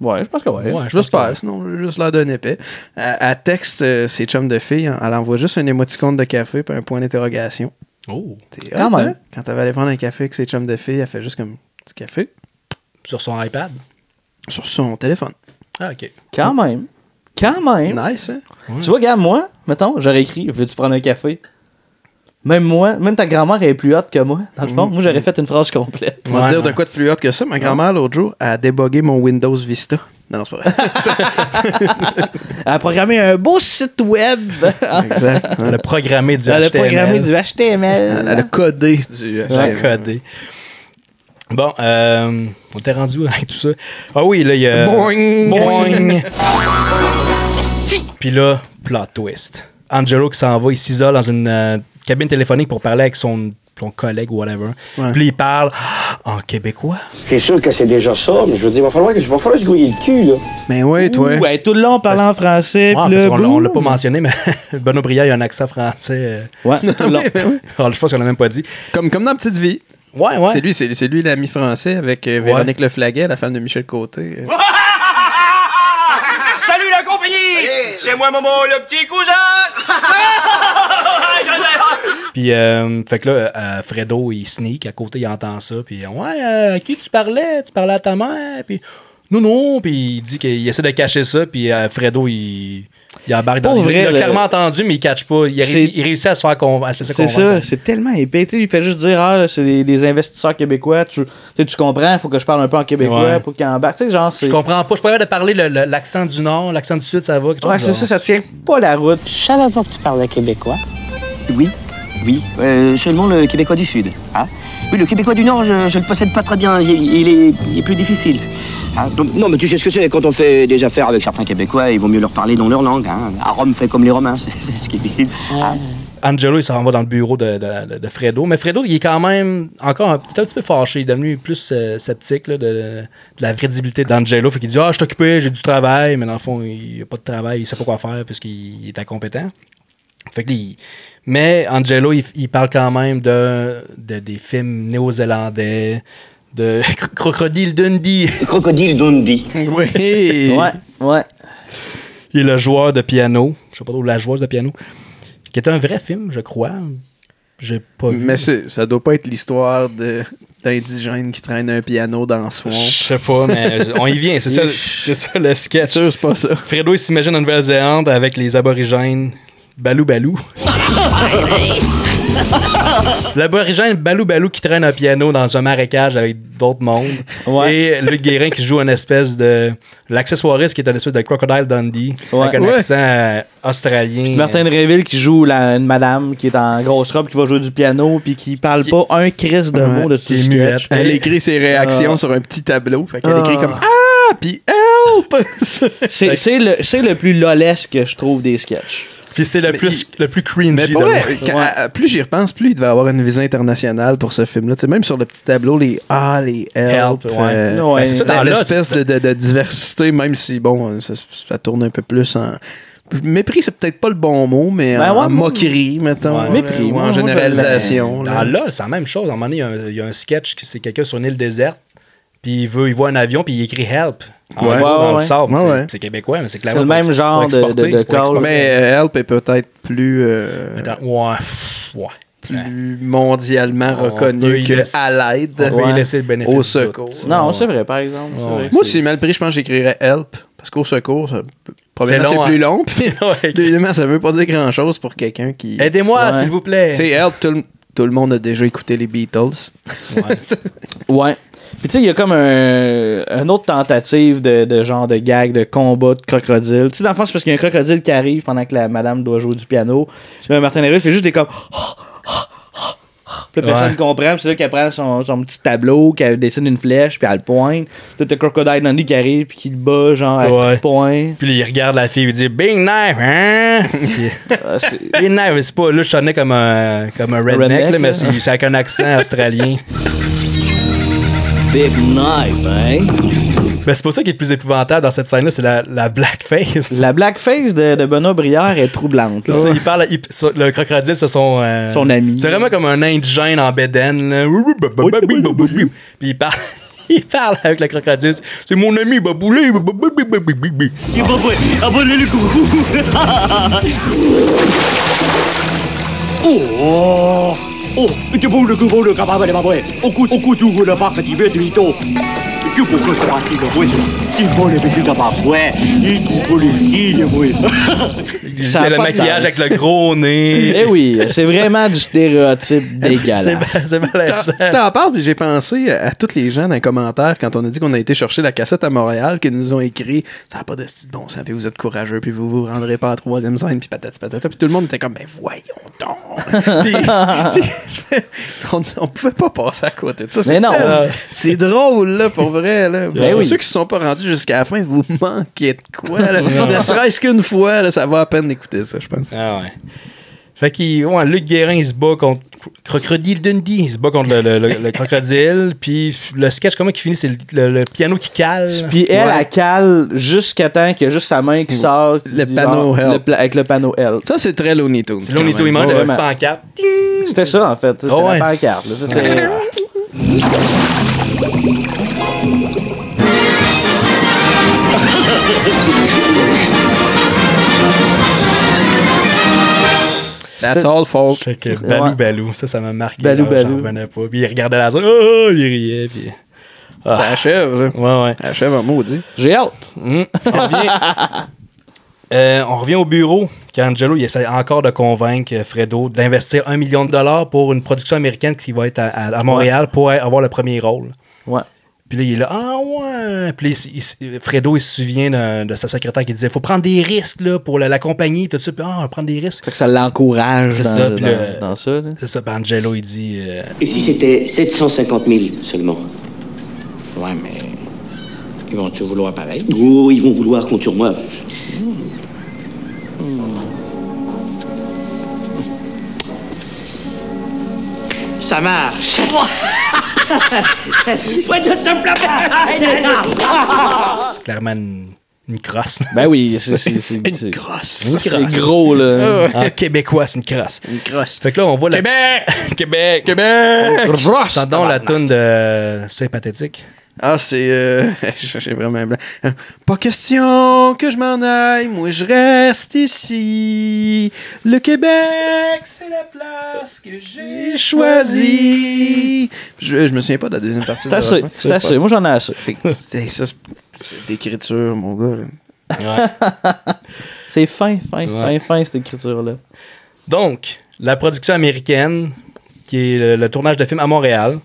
Speaker 3: Ouais, je pense que ouais.
Speaker 2: J'espère, sinon j'ai juste l'air d'un épais. Elle texte ses chums de filles, elle envoie juste un émoticône de café puis un point d'interrogation.
Speaker 1: Oh!
Speaker 3: Quand même.
Speaker 2: Hein? Quand elle va aller prendre un café avec ses chums de filles, elle fait juste comme du café.
Speaker 1: Sur son iPad?
Speaker 2: Sur son téléphone.
Speaker 1: Ah, OK.
Speaker 3: Quand même. Quand même.
Speaker 2: Nice, hein?
Speaker 3: Tu vois, regarde, moi, mettons, j'aurais écrit veux-tu prendre un café? Même moi, même ta grand-mère est plus haute que moi, dans le fond. Moi, j'aurais fait une phrase complète.
Speaker 2: On va dire de quoi de plus hot que ça. Ma grand-mère, l'autre jour, a débogué mon Windows Vista. Non, c'est pas vrai.
Speaker 3: Elle a programmé un beau site web.
Speaker 2: Exact.
Speaker 1: Elle a programmé du
Speaker 3: Elle a
Speaker 1: HTML.
Speaker 3: programmé du HTML.
Speaker 2: Elle a codé du
Speaker 1: Elle a codé. Bon, on était rendu où avec tout ça? Ah oui, là, il y a...
Speaker 2: Boing!
Speaker 1: Boing! Puis là, plot twist. Angelo qui s'en va, il s'isole dans une cabine téléphonique pour parler avec son collègue ou whatever.
Speaker 2: Ouais.
Speaker 1: Puis il parle en québécois.
Speaker 8: C'est sûr que c'est déjà ça, mais je veux dire, il va falloir se grouiller le cul, là.
Speaker 2: Mais ouais, toi.
Speaker 3: Ouais, tout le long, on parlait en français.
Speaker 1: Ouais,
Speaker 3: puis
Speaker 1: parce
Speaker 3: là,
Speaker 1: qu'on on l'a
Speaker 3: boum.
Speaker 1: pas mentionné, mais Benoît Brière, il a un accent français.
Speaker 3: Ouais, tout le long.
Speaker 1: Alors, je pense qu'on l'a même pas dit.
Speaker 2: Comme dans Petite Vie.
Speaker 1: Ouais.
Speaker 2: C'est lui l'ami français avec Véronique Leflaguet, la femme de Michel Côté.
Speaker 10: Salut la compagnie! C'est moi, Momo, le petit cousin!
Speaker 1: Puis, fait que là, Fredo, il sneak à côté, il entend ça. Puis, ouais, à qui tu parlais? Tu parlais à ta mère? Puis, non. Puis, il dit qu'il essaie de cacher ça. Puis, Fredo, il embarque dans
Speaker 3: vrai,
Speaker 1: il a clairement entendu, mais il catch pas. Il réussit à se faire convaincre.
Speaker 3: C'est ça, c'est tellement épais. Tu sais, il fait juste dire là, c'est des investisseurs québécois. Tu comprends, il faut que je parle un peu en québécois pour qu'ils embarquent. Tu sais, genre,
Speaker 1: je comprends pas. Je suis pas capable de parler l'accent du Nord, l'accent du Sud, ça va.
Speaker 3: Ouais, c'est ça tient pas la route.
Speaker 9: Je savais pas que tu parlais québécois.
Speaker 8: Oui, seulement le Québécois du Sud. Hein? Oui, le Québécois du Nord, je le possède pas très bien. Il est plus difficile. Hein? Donc, non, mais tu sais ce que c'est. Quand on fait des affaires avec certains Québécois, il vaut mieux leur parler dans leur langue. Hein? À Rome, fait comme les Romains, c'est ce qu'ils disent. Hein?
Speaker 1: Angelo, il s'en va dans le bureau de Fredo. Mais Fredo, il est quand même encore un petit peu fâché. Il est devenu plus sceptique là, de la crédibilité d'Angelo. Fait qu'il dit je suis occupé, j'ai du travail. Mais dans le fond, il n'a pas de travail, il sait pas quoi faire puisqu'il est incompétent. Fait que Mais Angelo, il parle quand même des films néo-zélandais, de Crocodile Dundee.
Speaker 8: Crocodile Dundee.
Speaker 1: Oui.
Speaker 3: Ouais.
Speaker 1: Il est le joueur de piano, je sais pas trop, la joueuse de piano, qui est un vrai film, je crois. J'ai pas vu.
Speaker 2: Mais ça doit pas être l'histoire d'indigènes qui traînent un piano dans le swamp.
Speaker 1: Je sais pas, mais on y vient. C'est ça le sketch.
Speaker 2: Sûr, c'est pas ça.
Speaker 1: Fredo, il s'imagine en Nouvelle-Zélande avec les aborigènes Balou Balou. L'aborigène Balou Balou qui traîne un piano dans un marécage avec d'autres mondes.
Speaker 3: Ouais.
Speaker 1: Et Luc Guérin qui joue une espèce de... L'accessoiriste qui est une espèce de Crocodile Dundee. Avec un accent australien.
Speaker 3: Puis Martin Réville qui joue une madame qui est en grosse robe, qui va jouer du piano, puis qui parle pas un crise de mot de tout ce sketch.
Speaker 2: Elle écrit ses réactions sur un petit tableau. Fait qu'elle écrit comme « Ah! » puis « Help! »
Speaker 3: C'est le plus lolesque que je trouve des sketchs.
Speaker 1: Puis c'est le plus cringy.
Speaker 2: Mais pour vrai, plus j'y repense, plus il devait avoir une visée internationale pour ce film-là. Tu sais, même sur le petit tableau, les A, les Help.
Speaker 1: Ben, c'est ça, dans
Speaker 2: l'espèce de diversité, même si, bon, ça tourne un peu plus en... Mépris, c'est peut-être pas le bon mot, mais en moquerie, mettons.
Speaker 3: Mépris.
Speaker 2: Ou en généralisation.
Speaker 1: Dans là, c'est la même chose. À un moment donné, il y a un sketch, c'est quelqu'un sur une île déserte, puis il voit un avion, puis il écrit « Help ». Dans le sable. C'est québécois, mais c'est clairement
Speaker 3: le même genre de call.
Speaker 2: Mais Help est peut-être plus... plus mondialement reconnu que à l'aide.
Speaker 1: On peut y laisser le bénéfice
Speaker 2: au secours.
Speaker 3: Non, c'est vrai, par exemple.
Speaker 2: Moi, si mal pris, je pense que j'écrirais Help. Parce qu'au secours, premièrement, c'est plus long. Puis, deuxièmement, ça veut pas dire grand-chose pour quelqu'un qui...
Speaker 1: Aidez-moi, s'il vous plaît.
Speaker 2: Tu sais, Help, tout le monde a déjà écouté les Beatles.
Speaker 3: Ouais. Puis tu sais, il y a comme une autre tentative de genre de gag, de combat de crocodile. Tu sais, dans le fond, c'est parce qu'il y a un crocodile qui arrive pendant que la madame doit jouer du piano. Puis là, Martin Lévy fait juste des comme... Puis personne ne comprend. Puis c'est là qu'elle prend son petit tableau, qu'elle dessine une flèche, puis elle le pointe. Là, t'as Crocodile Dundee qui arrive, puis qui le bat, genre, à point.
Speaker 1: Puis il regarde la fille, il dit « Big knife, hein? » Big knife, c'est pas... Là, je sonnais comme un redneck, là, mais c'est avec un accent australien.
Speaker 8: Big knife, hein?
Speaker 1: Mais c'est pas ça qui est le plus épouvantable dans cette scène-là, c'est la blackface.
Speaker 3: La blackface de Benoît Brière est troublante. Là.
Speaker 1: Il parle, le crocodile, c'est son
Speaker 3: ami.
Speaker 1: C'est vraiment comme un indigène en bédaine. Puis il parle avec le crocodile. C'est mon ami, Baboulé.
Speaker 10: Oh! Oh, det burde kunne være kapabel de babwe. Oku tu le pas que tu veux du tout. Tu peux que ça si le bruit. Tu peux le petit babwe. Il faut le dire oui.
Speaker 1: C'est le maquillage avec le gros nez.
Speaker 3: Eh oui, c'est vraiment du stéréotype dégueulasse.
Speaker 1: C'est malaisant.
Speaker 2: T'en parles, puis j'ai pensé à tous les gens dans les commentaires quand on a dit qu'on a été chercher la cassette à Montréal, qui nous ont écrit « Ça n'a pas de bon sens, puis vous êtes courageux, puis vous vous rendrez pas à la troisième scène, puis patati patata. » Puis tout le monde était comme « Ben voyons donc! » Puis on pouvait pas passer à côté de ça.
Speaker 3: Mais non!
Speaker 2: C'est drôle, là, pour vrai. Là.
Speaker 3: Ben
Speaker 2: Pour ceux qui se sont pas rendus jusqu'à la fin, vous manquez de quoi? Là. Ne serait-ce qu'une fois, là, ça va à peine d'écouter ça, je pense.
Speaker 1: Ah ouais. Fait que Luc Guérin, il se bat contre Crocodile Dundee. Il se bat contre le crocodile. Puis le sketch, comment il finit? C'est le piano qui cale.
Speaker 3: Puis elle cale jusqu'à temps qu'il y a juste sa main qui sort.
Speaker 2: Le panneau Help.
Speaker 3: Avec le panneau Help.
Speaker 2: Ça, c'est très Looney Tunes.
Speaker 1: C'est Looney Tunes. Il manque de petite pancarte.
Speaker 3: C'était ça, en fait. C'était la pancarte. C'était...
Speaker 2: That's all, folks.
Speaker 1: Fait que Balou, ça m'a marqué.
Speaker 3: Balou.
Speaker 1: J'en revenais pas. Puis il regardait la zone, il riait. Puis...
Speaker 2: Ça achève, là.
Speaker 1: Ouais.
Speaker 2: Ça achève en maudit.
Speaker 3: J'ai hâte.
Speaker 1: On revient au bureau. Angelo, il essaie encore de convaincre Fredo d'investir $1 million pour une production américaine qui va être à Montréal pour avoir le premier rôle.
Speaker 3: Ouais.
Speaker 1: Puis là, il est là, ah ouais. Puis là, Fredo, il se souvient de sa secrétaire qui disait, faut prendre des risques là, pour la compagnie. Puis tout ça, puis on va prendre des risques.
Speaker 3: Fait que ça l'encourage
Speaker 1: dans
Speaker 3: ça. Là.
Speaker 1: C'est ça. Puis Angelo, il dit.
Speaker 8: Et si c'était 750 000 seulement?
Speaker 11: Ouais, mais. Ils vont-tu vouloir pareil?
Speaker 8: Oh, ils vont vouloir compte sur moi.
Speaker 11: Ça marche!
Speaker 1: C'est clairement une Une crosse.
Speaker 3: Ben oui, c'est
Speaker 2: une crosse.
Speaker 3: C'est gros, là.
Speaker 1: En québécois, c'est une crosse.
Speaker 2: Une crosse.
Speaker 1: Fait que là, on voit
Speaker 2: Québec!
Speaker 1: T'entends la toune de C'est pathétique.
Speaker 2: Ah, c'est... j'ai vraiment blanc. Pas question que je m'en aille, moi je reste ici. Le Québec, c'est la place que j'ai choisie. Je me souviens pas de la deuxième partie.
Speaker 3: C'est assez. Moi, j'en ai assez.
Speaker 2: C'est d'écriture, mon gars.
Speaker 1: Ouais.
Speaker 3: C'est fin, cette écriture-là.
Speaker 1: Donc, la production américaine, qui est le tournage de film à Montréal.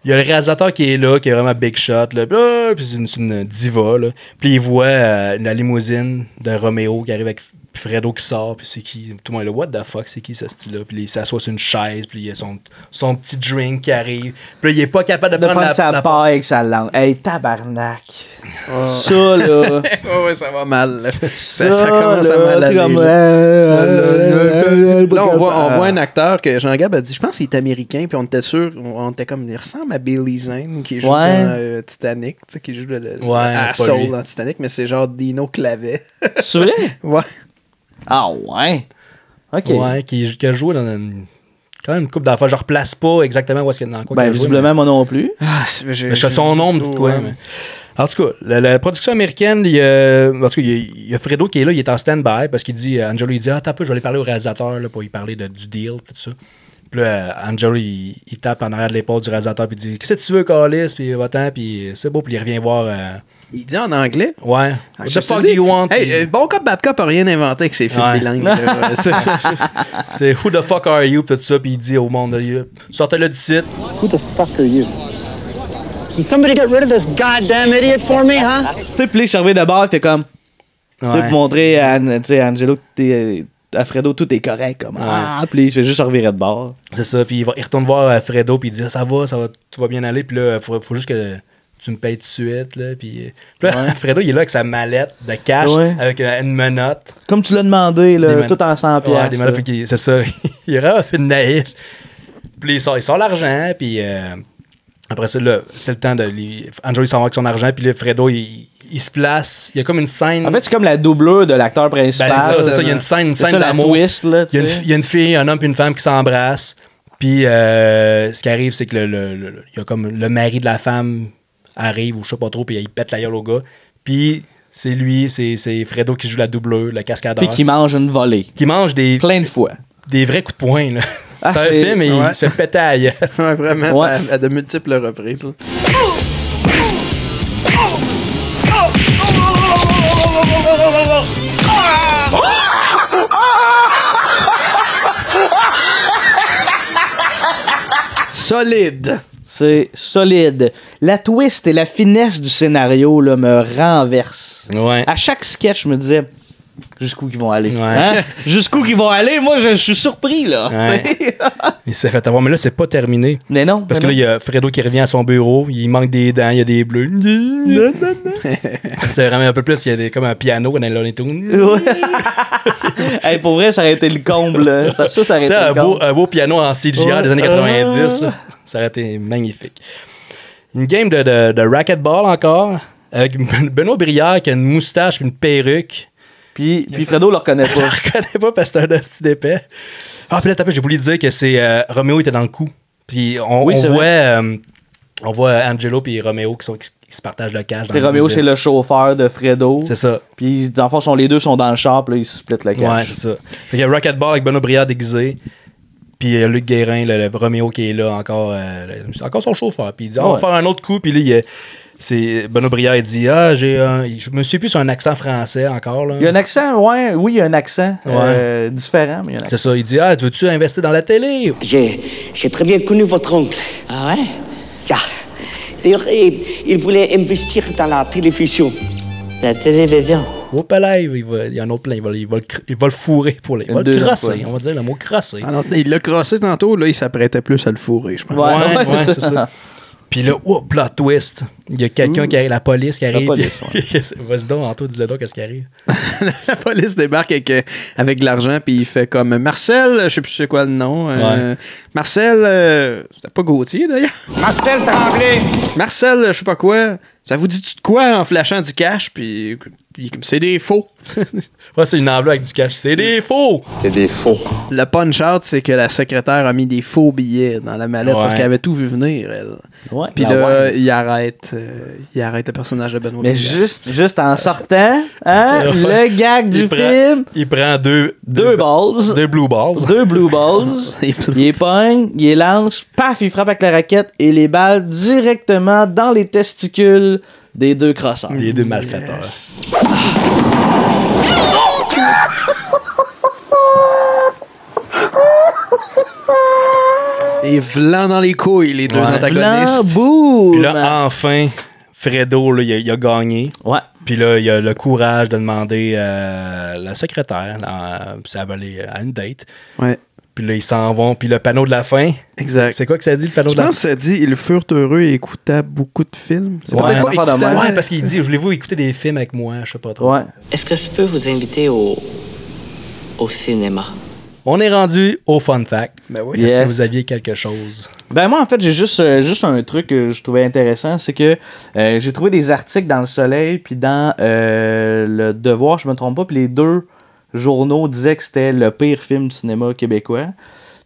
Speaker 1: Il y a le réalisateur qui est là, qui est vraiment big shot. Là. Puis c'est une diva. Là. Puis il voit la limousine de Roméo qui arrive avec Fredo qui sort. Puis c'est qui? Tout le monde est là, what the fuck, c'est qui ce style-là? Puis il s'assoit sur une chaise. Puis il y a son petit drink qui arrive. Puis il est pas capable de prendre
Speaker 3: sa paille avec sa langue. Hey, tabarnak. Oh. Ça, là.
Speaker 2: ouais, ça va mal. Ça commence à mal aller. Là, on voit un acteur que Jean-Gab a dit, je pense qu'il est américain. Puis on était sûr, on était comme, il ressemble à Billy Zane qui joue dans Titanic. Tu sais, qui joue à Soul dans Titanic. Mais c'est genre Dino Clavet.
Speaker 3: C'est vrai?
Speaker 2: Ouais.
Speaker 3: Ah ouais? OK.
Speaker 1: Ouais, qui a joué dans quand même une couple d'affaires. Je replace pas exactement où est-ce qu'il y a dans quoi.
Speaker 3: Ben, visiblement, moi non plus.
Speaker 1: Ah, je fais son nom, me dit quoi. Mais... En tout cas, la production américaine, il y a Fredo qui est là, il est en stand-by parce qu'il dit, Angelo, il dit, t'as peu, je vais aller parler au réalisateur là, pour lui parler du deal, tout ça. Puis là, Angelo, il tape en arrière de l'épaule du réalisateur, puis il dit, qu'est-ce que tu veux, Carlis? Puis va-t'en, puis c'est beau, puis il revient voir.
Speaker 2: Il dit en anglais?
Speaker 1: Ouais. What the fuck do you want?
Speaker 2: Hey, bon cop, bad cop a rien inventé avec ses films bilingues.
Speaker 1: C'est who the fuck are you? Tout ça, puis il dit au monde, sortez-le du site.
Speaker 10: Who the fuck are you? Can somebody get rid of this goddamn idiot for me, huh?
Speaker 3: Tu sais, puis là, il servait d'abord, il fait comme. Tu sais, pour montrer à Angelo que à Fredo, tout est correct. Comme, puis il fait juste revirer de bord.
Speaker 1: C'est ça, puis il retourne voir Fredo, puis il dit, ça va, tout va bien aller, puis là, faut juste que tu me payes tout de suite, là, puis là, Fredo, il est là avec sa mallette de cash, avec une menotte.
Speaker 3: Comme tu l'as demandé, là, tout en 100$.
Speaker 1: Ouais, des menottes, c'est ça, il est vraiment fait de naïf. Puis il sort l'argent, puis après ça, là, c'est le temps de... Angelo, il s'en va avec son argent, puis là, Fredo, il se place, il y a comme une scène...
Speaker 3: En fait, c'est comme la doublure de l'acteur principal.
Speaker 1: Ben, c'est ça, il y a une scène d'amour. Il y a une fille, un homme puis une femme qui s'embrassent, puis ce qui arrive, c'est que il y a comme le mari de la femme arrive, ou je sais pas trop, puis il pète la gueule au gars. Puis c'est lui, c'est Fredo qui joue la doubleur, le cascadeur.
Speaker 3: Puis qui mange une volée.
Speaker 1: Qui mange
Speaker 3: plein de fois.
Speaker 1: Des vrais coups de poing, là. C'est un film, et il se fait péter à la gueule.
Speaker 2: Ouais, vraiment, à de multiples reprises. Là.
Speaker 3: Solide. C'est solide. La twist et la finesse du scénario là, me renversent.
Speaker 1: Ouais.
Speaker 3: À chaque sketch, je me disais jusqu'où ils vont aller. Ouais. Hein? Jusqu'où ils vont aller? Moi, je suis surpris. Là. Ouais.
Speaker 1: Il s'est fait avoir, mais là, c'est pas terminé.
Speaker 3: Mais non.
Speaker 1: Parce que là, il y a Fredo qui revient à son bureau. Il manque des dents, il y a des bleus. C'est vraiment un peu plus, il y a comme un piano dans Looney Tunes.
Speaker 3: Hey, pour vrai, ça aurait été le comble. Ça aurait été le comble.
Speaker 1: Un beau piano en CGI des années 90. Là. Ça aurait été magnifique. Une game de racquetball encore, avec Benoît Brière qui a une moustache et une perruque.
Speaker 3: Puis Fredo le reconnaît pas.
Speaker 1: Je le reconnais pas parce que c'est un hostie d'épais. Ah, puis là, j'ai voulu dire que c'est Roméo était dans le coup. Puis on voit Angelo et Roméo qui se partagent le cash.
Speaker 3: Puis Roméo, c'est le chauffeur de Fredo.
Speaker 1: C'est ça.
Speaker 3: Puis dans le fond, les deux sont dans le char, puis là, ils se splittent le cash.
Speaker 1: Ouais, c'est ça. Fait qu'il y a Racquetball avec Benoît Brière déguisé. Puis Luc Guérin, le Roméo qui est là, encore son chauffeur. Puis il dit, on va faire un autre coup. Puis là, Benoît Brière, il dit, je me suis plus sur un accent français encore. Là.
Speaker 3: Il y a un accent, oui, il y a un accent différent. Mais il y a un accent.
Speaker 1: C'est ça, il dit, veux-tu investir dans la télé?
Speaker 6: J'ai très bien connu votre oncle.
Speaker 9: Ah ouais?
Speaker 6: D'ailleurs, il voulait investir dans la télévision.
Speaker 9: La télévision?
Speaker 1: Au palais, il y en a plein. Il va le fourrer pour les. Il va le crosser, on va dire le mot crosser.
Speaker 2: Ah non, il l'a crossé tantôt, là, il s'apprêtait plus à le fourrer, je pense.
Speaker 1: Ouais, c'est ça. Puis là, plot twist. Il y a quelqu'un qui arrive, la police qui arrive. Vas-y donc, Anto, dis-le donc, qu'est-ce qui arrive.
Speaker 2: La police débarque avec de l'argent, puis il fait comme Marcel, je sais plus c'est quoi le nom. Marcel, c'était pas Gauthier d'ailleurs.
Speaker 10: Marcel Tremblay.
Speaker 2: Marcel, je sais pas quoi. Ça vous dit de quoi en flashant du cash, puis Puis il est comme, c'est des faux.
Speaker 1: Ouais, c'est une enveloppe avec du cash. C'est des faux!
Speaker 12: C'est des faux.
Speaker 2: Le punch-out, c'est que la secrétaire a mis des faux billets dans la mallette parce qu'elle avait tout vu venir, elle.
Speaker 3: Ouais.
Speaker 2: Puis là, il arrête le personnage de Benoît.
Speaker 3: Mais juste en sortant, hein, le gag du film.
Speaker 1: Il prend deux
Speaker 3: balls.
Speaker 1: Deux blue balls.
Speaker 3: Deux blue balls. Il les pogne, il les lance, paf, il frappe avec la raquette et les balles directement dans les testicules des deux crosseurs.
Speaker 1: Les deux malfaiteurs.
Speaker 2: Et vlan dans les couilles, les deux antagonistes.
Speaker 3: Vlan, boum!
Speaker 1: Puis là, enfin, Fredo, là, il a gagné.
Speaker 3: Ouais.
Speaker 1: Puis là, il a le courage de demander à la secrétaire si elle veut aller à une date.
Speaker 2: Ouais.
Speaker 1: Puis là, ils s'en vont. Puis le panneau de la fin.
Speaker 2: Exact.
Speaker 1: C'est quoi que ça dit, le panneau de la fin?
Speaker 2: Je pense que ça dit « Ils furent heureux et écoutaient beaucoup de films ». C'est
Speaker 3: Ouais,
Speaker 2: peut-être pas écoutable.
Speaker 1: Ouais, parce qu'il dit « Voulez-vous écouter des films avec moi? » Je sais pas trop.
Speaker 3: Ouais.
Speaker 9: Est-ce que je peux vous inviter au cinéma?
Speaker 1: On est rendu au fun fact.
Speaker 2: Ben oui.
Speaker 1: Est-ce que vous aviez quelque chose?
Speaker 3: Ben moi, en fait, j'ai juste un truc que je trouvais intéressant, c'est que j'ai trouvé des articles dans Le Soleil puis dans Le Devoir, je me trompe pas, puis les deux journaux disaient que c'était le pire film du cinéma québécois.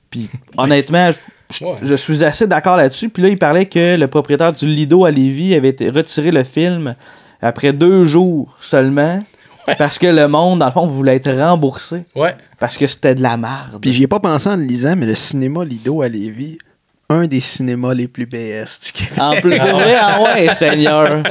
Speaker 3: Puis honnêtement, je suis assez d'accord là-dessus. Puis là, il parlait que le propriétaire du Lido à Lévis avait retiré le film après 2 jours seulement. Ouais. Parce que le monde, dans le fond, voulait être remboursé.
Speaker 1: Ouais.
Speaker 3: Parce que c'était de la merde.
Speaker 2: Puis j'y ai pas pensé en le lisant, mais le cinéma Lido à Lévis, un des cinémas les plus BS du Québec.
Speaker 3: En plus, pour vrai, ouais, Seigneur.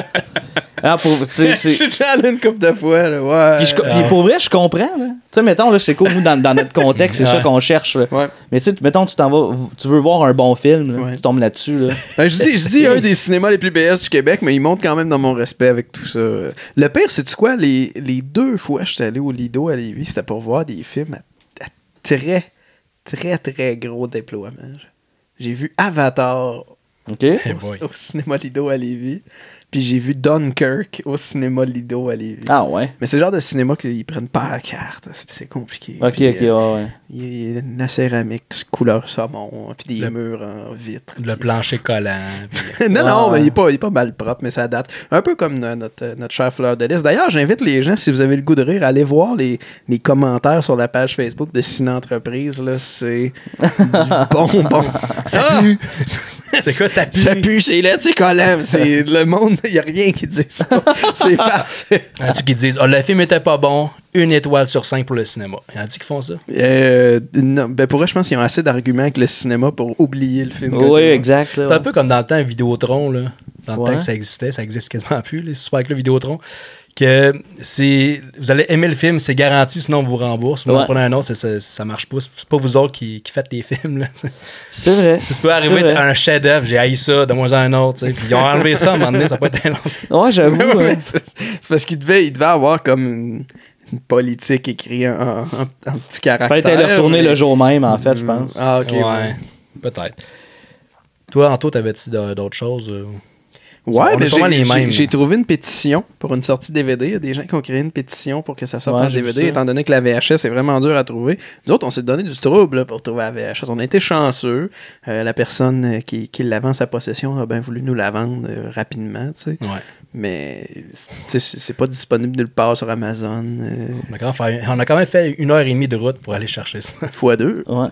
Speaker 2: Je suis déjà allé une couple de fois, là, ouais.
Speaker 3: Puis pour vrai, je comprends, là. Tu sais, mettons, là, c'est cool, nous, dans notre contexte, c'est ça qu'on cherche, là. Ouais. Mais tu sais, mettons, tu veux voir un bon film, là, tu tombes là-dessus, là.
Speaker 2: Ben, je dis un des cinémas les plus BS du Québec, mais il monte quand même dans mon respect avec tout ça. Le pire, c'est-tu quoi? Les 2 fois que je suis allé au Lido à Lévis, c'était pour voir des films à très, très, très gros déploiement. J'ai vu Avatar au cinéma Lido à Lévis. Puis j'ai vu Dunkirk au cinéma Lido à Lévis.
Speaker 3: Ah ouais?
Speaker 2: Mais c'est le genre de cinéma qu'ils prennent pas à la carte. C'est compliqué.
Speaker 3: Ok,
Speaker 2: puis,
Speaker 3: ouais.
Speaker 2: Il y a de la céramique couleur saumon, puis des murs en vitre.
Speaker 1: Le plancher collant.
Speaker 2: Puis... non, mais il est pas mal propre, mais ça date. Un peu comme notre chère Fleur de Lys. D'ailleurs, j'invite les gens, si vous avez le goût de rire, à aller voir les commentaires sur la page Facebook de Cine Entreprise. Là, c'est du bonbon.
Speaker 1: Ça pue! C'est quoi, ça pue?
Speaker 2: Ça pue, c'est là, tu sais, collant. C'est le monde, il n'y a rien qui dit ça. C'est parfait.
Speaker 1: Il y en a qui disent, le film était pas bon, 1 étoile sur 5 pour le cinéma. Il y en a qui font ça?
Speaker 2: Non, ben pour eux, je pense qu'ils ont assez d'arguments avec le cinéma pour oublier le film.
Speaker 3: Oui, exact.
Speaker 1: C'est un peu comme dans le temps Vidéotron, là. Dans le temps que ça existe quasiment plus, les super avec le Vidéotron. Que vous allez aimer le film, c'est garanti, sinon on vous rembourse. Vous en prenez un autre, ça marche pas. C'est pas vous autres qui faites les films. Là,
Speaker 3: c'est vrai.
Speaker 1: Ça peut arriver à un chef-d'œuvre, j'ai haï ça, donne-moi un autre. Puis ils ont enlevé ça à un moment donné, ça peut être un
Speaker 3: Ouais, j'avoue.
Speaker 2: C'est parce qu'il devait avoir comme une politique écrite en petit caractère.
Speaker 3: Peut-être le retourner le jour même, en fait, je pense.
Speaker 2: Ah, ok.
Speaker 1: Ouais. Peut-être. Toi, Anto, t'avais-tu d'autres choses?
Speaker 2: Ouais, mais j'ai trouvé une pétition pour une sortie DVD. Il y a des gens qui ont créé une pétition pour que ça sorte en DVD, étant donné que la VHS est vraiment dure à trouver. Nous autres, on s'est donné du trouble là, pour trouver la VHS. On a été chanceux. La personne qui l'avait en sa possession a bien voulu nous la vendre rapidement, tu sais.
Speaker 1: Ouais.
Speaker 2: Mais c'est pas disponible nulle part sur Amazon.
Speaker 1: On a quand même fait 1h30 de route pour aller chercher ça.
Speaker 2: x2.
Speaker 3: Ouais.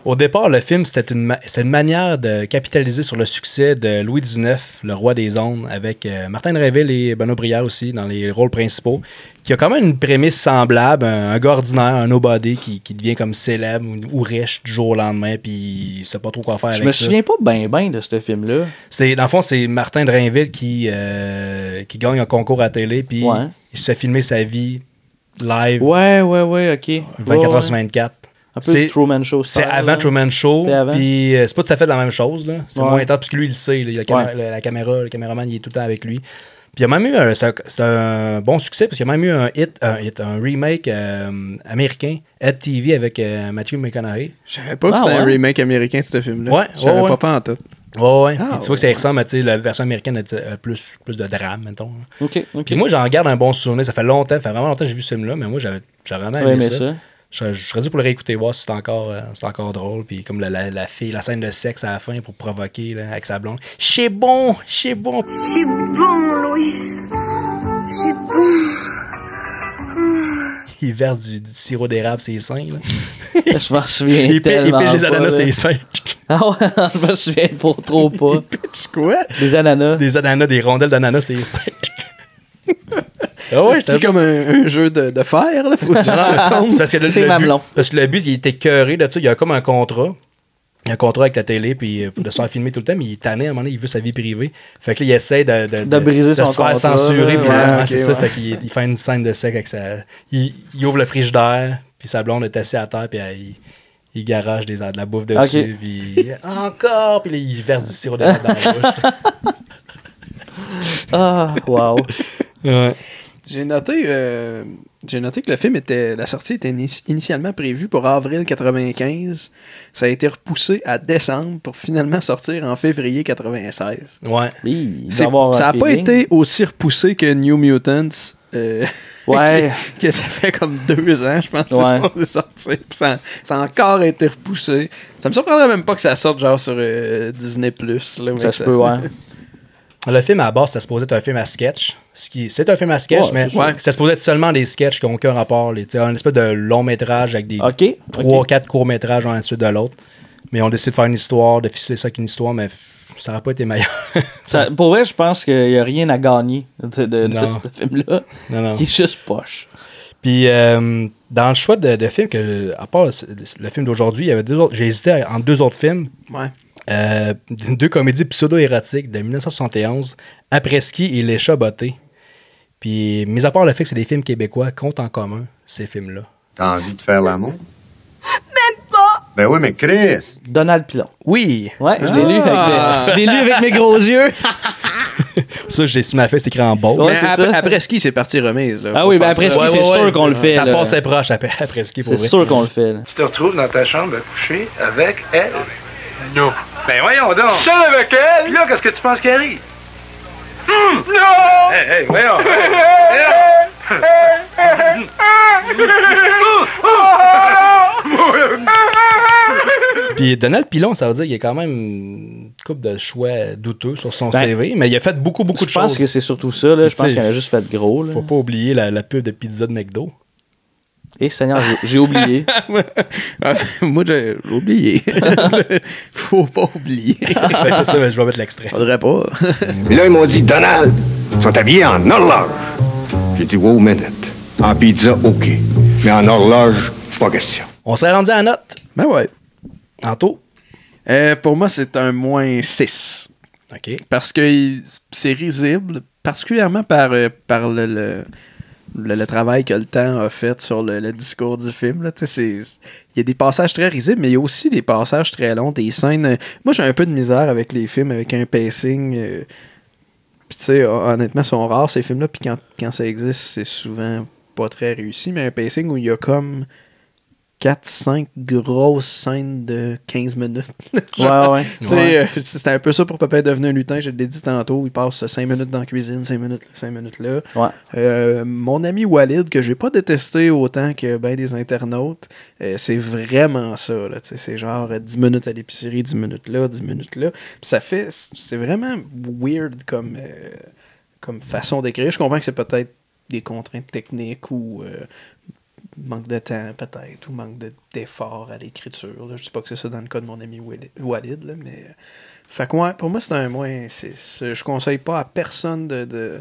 Speaker 1: Au départ, le film, c'était une manière de capitaliser sur le succès de Louis XIX, le roi des ondes, avec Martin de Réville et Benoît Brière aussi dans les rôles principaux, qui a quand même une prémisse semblable, un gars ordinaire, un nobody qui devient comme célèbre ou riche du jour au lendemain, puis il sait pas trop quoi faire avec ça.
Speaker 3: Je me souviens pas bien de ce film-là.
Speaker 1: Dans le fond, c'est Martin de Réville qui gagne un concours à télé, puis il se fait filmer sa vie live.
Speaker 3: Ouais, ok.
Speaker 1: 24 heures sur 24.
Speaker 3: Un peu de Truman Show.
Speaker 1: C'est avant Truman Show. Puis c'est pas tout à fait la même chose. Là. C'est moins intense parce que lui, il le sait. La caméra, le caméraman, il est tout le temps avec lui. Puis il y a même eu c'est un bon succès parce qu'il y a même eu un remake américain, Ed TV, avec Matthew McConaughey.
Speaker 2: Je savais pas que c'était un remake américain de ce film-là.
Speaker 1: Ouais,
Speaker 2: je savais pas en tout.
Speaker 1: Ouais. Tu vois que ça ressemble à la version américaine a plus de drame, mettons.
Speaker 3: OK.
Speaker 1: Puis moi, j'en garde un bon souvenir. Ça fait vraiment longtemps que j'ai vu ce film-là, mais moi, j'avais vraiment aimé ça. Je serais dû pour le réécouter, voir si c'est encore drôle. Puis comme la fille, la scène de sexe à la fin pour provoquer là, avec sa blonde. C'est bon, Louis.
Speaker 13: C'est bon.
Speaker 1: Il verse du sirop d'érable sur les seins. Là.
Speaker 3: Je m'en souviens
Speaker 1: il
Speaker 3: tellement
Speaker 1: pitch les ananas
Speaker 3: pas,
Speaker 1: sur les seins.
Speaker 3: Ah ouais, je me souviens pour trop pas.
Speaker 2: Il pitch quoi?
Speaker 3: Des ananas.
Speaker 1: Des ananas, des rondelles d'ananas sur les seins. Ah ouais,
Speaker 2: c'est comme un jeu de fer, là. Faut que ça tombe.
Speaker 3: C'est mamelon.
Speaker 1: Parce que le but, il était écœuré là-dessus. Il y a comme un contrat. Il y a un contrat avec la télé, puis de se faire filmer tout le temps, mais il est tanné, à un moment donné, il veut sa vie privée. Fait que là, il essaie de
Speaker 3: briser son
Speaker 1: se faire
Speaker 3: contrat,
Speaker 1: censurer, puis c'est ça.
Speaker 3: ouais.
Speaker 1: Fait qu'il fait une scène de sexe avec sa... Il ouvre le frigidaire, puis sa blonde est assise à terre, puis il garage de la bouffe dessus, puis encore, puis là, il verse du sirop d'érable dans la bouche.
Speaker 3: Ah, wow.
Speaker 1: Ouais.
Speaker 2: J'ai noté que le film la sortie était initialement prévue pour avril 95. Ça a été repoussé à décembre pour finalement sortir en février 96.
Speaker 1: Ouais.
Speaker 2: Ça n'a pas été aussi repoussé que New Mutants.
Speaker 3: Ouais.
Speaker 2: que ça fait comme 2 ans, je pense, que c'est supposé sortir. Ça a encore été repoussé. Ça me surprendrait même pas que ça sorte genre sur Disney+. Là,
Speaker 3: ça se peut, ouais.
Speaker 1: Le film, à la base, ça se supposait être un film à sketch. C'est un film à sketch, mais ça se supposait être seulement des sketchs qui n'ont aucun rapport. Un espèce de long métrage avec des 3-4 courts métrages un dessus de l'autre. Mais on décide de faire une histoire, de ficeler ça avec une histoire, mais ça n'aurait pas été meilleur.
Speaker 3: Pour vrai, je pense qu'il n'y a rien à gagner de ce film-là.
Speaker 1: Non.
Speaker 3: Il est juste poche.
Speaker 1: Puis, dans le choix de films, à part le film d'aujourd'hui, il y avait j'ai hésité entre 2 autres films.
Speaker 2: Ouais.
Speaker 1: 2 comédies pseudo-érotiques de 1971, Après-ski et Les Chats bottés. Puis, mis à part le fait que c'est des films québécois, comptent en commun ces films-là.
Speaker 14: T'as envie de faire l'amour?
Speaker 13: Même pas!
Speaker 14: Ben oui, mais Chris!
Speaker 3: Donald Pilon.
Speaker 1: Oui!
Speaker 3: Ouais, je l'ai lu avec mes gros yeux.
Speaker 1: Ça, j'ai sur ma fesse, c'est écrit en beau.
Speaker 2: Ouais, après ski, c'est partie remise. Là,
Speaker 3: ah oui, ben après ski, c'est sûr qu'on le fait.
Speaker 1: Ça passait proche après ski, pour vrai.
Speaker 3: C'est sûr qu'on le fait. Là.
Speaker 15: Tu te retrouves dans ta chambre à coucher avec elle? Non. Ben voyons donc. Seul avec elle? Là, qu'est-ce que tu penses qu'elle rit? Non! Hey, voyons.
Speaker 1: Puis Donald Pilon, ça veut dire qu'il y a quand même une couple de choix douteux sur son CV, mais il a fait beaucoup de choses.
Speaker 3: Je pense que c'est surtout ça. Là. Je pense qu'il a juste fait gros. Là.
Speaker 1: Faut pas oublier la pub de pizza de McDo.
Speaker 3: Eh Seigneur, j'ai oublié.
Speaker 2: Moi, j'ai oublié. Faut pas oublier.
Speaker 1: C'est ça, mais je vais mettre l'extrait.
Speaker 2: Faudrait pas.
Speaker 14: Mais là, ils m'ont dit, Donald, ils sont habillés en horloge. J'ai dit, wow, minute. En pizza, OK. Mais en horloge, c'est pas question.
Speaker 1: On serait rendu à la note.
Speaker 2: Ben ouais.
Speaker 1: Anto?
Speaker 2: Pour moi, c'est un -6.
Speaker 1: OK. Parce
Speaker 2: que c'est risible, particulièrement par le travail que le temps a fait sur le discours du film. Il y a des passages très risibles, mais il y a aussi des passages très longs, des scènes... Moi, j'ai un peu de misère avec les films, avec un pacing... Puis tu sais, honnêtement, ils sont rares, ces films-là, puis quand ça existe, c'est souvent pas très réussi, mais un pacing où il y a comme 4-5 grosses scènes de 15 minutes.
Speaker 3: Ouais.
Speaker 2: C'était un peu ça pour Papa est devenu un lutin, je l'ai dit tantôt, il passe 5 minutes dans la cuisine, 5 minutes là.
Speaker 3: Ouais.
Speaker 2: Mon ami Walid, que j'ai pas détesté autant que ben des internautes, c'est vraiment ça. Là, c'est genre 10 minutes à l'épicerie, 10 minutes là, 10 minutes là. Puis c'est vraiment weird comme façon d'écrire. Je comprends que c'est peut-être des contraintes techniques ou manque de temps peut-être, ou manque d'effort à l'écriture. Là. Je sais pas que c'est ça dans le cas de mon ami Walid, là, mais... Fait que pour moi, c'est un -6. Je conseille pas à personne de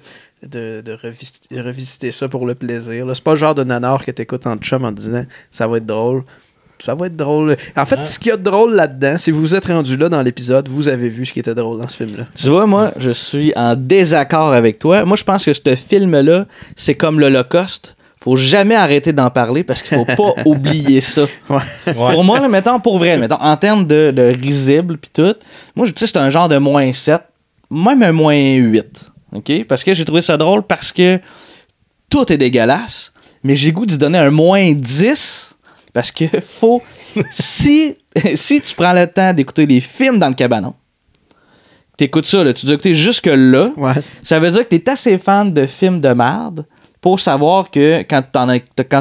Speaker 2: revisiter ça pour le plaisir. Là. C'est pas le genre de nanar que t'écoutes en chum en disant « ça va être drôle ». Ça va être drôle. En fait, ce qu'il y a de drôle là-dedans, si vous vous êtes rendu là dans l'épisode, vous avez vu ce qui était drôle dans ce film-là.
Speaker 3: Tu vois, moi, je suis en désaccord avec toi. Moi, je pense que ce film-là, c'est comme l'Holocauste. Faut jamais arrêter d'en parler parce qu'il faut pas oublier ça. Ouais. Pour moi, là, mettons, en termes de risible pis tout, moi, je dis c'est un genre de -7, même un -8. OK? Parce que j'ai trouvé ça drôle parce que tout est dégueulasse, mais j'ai goût d'y donner un -10 parce que faut... si tu prends le temps d'écouter des films dans le cabanon, t'écoutes ça, là, tu dois écouter jusque-là, ça veut dire que t'es assez fan de films de merde pour savoir que quand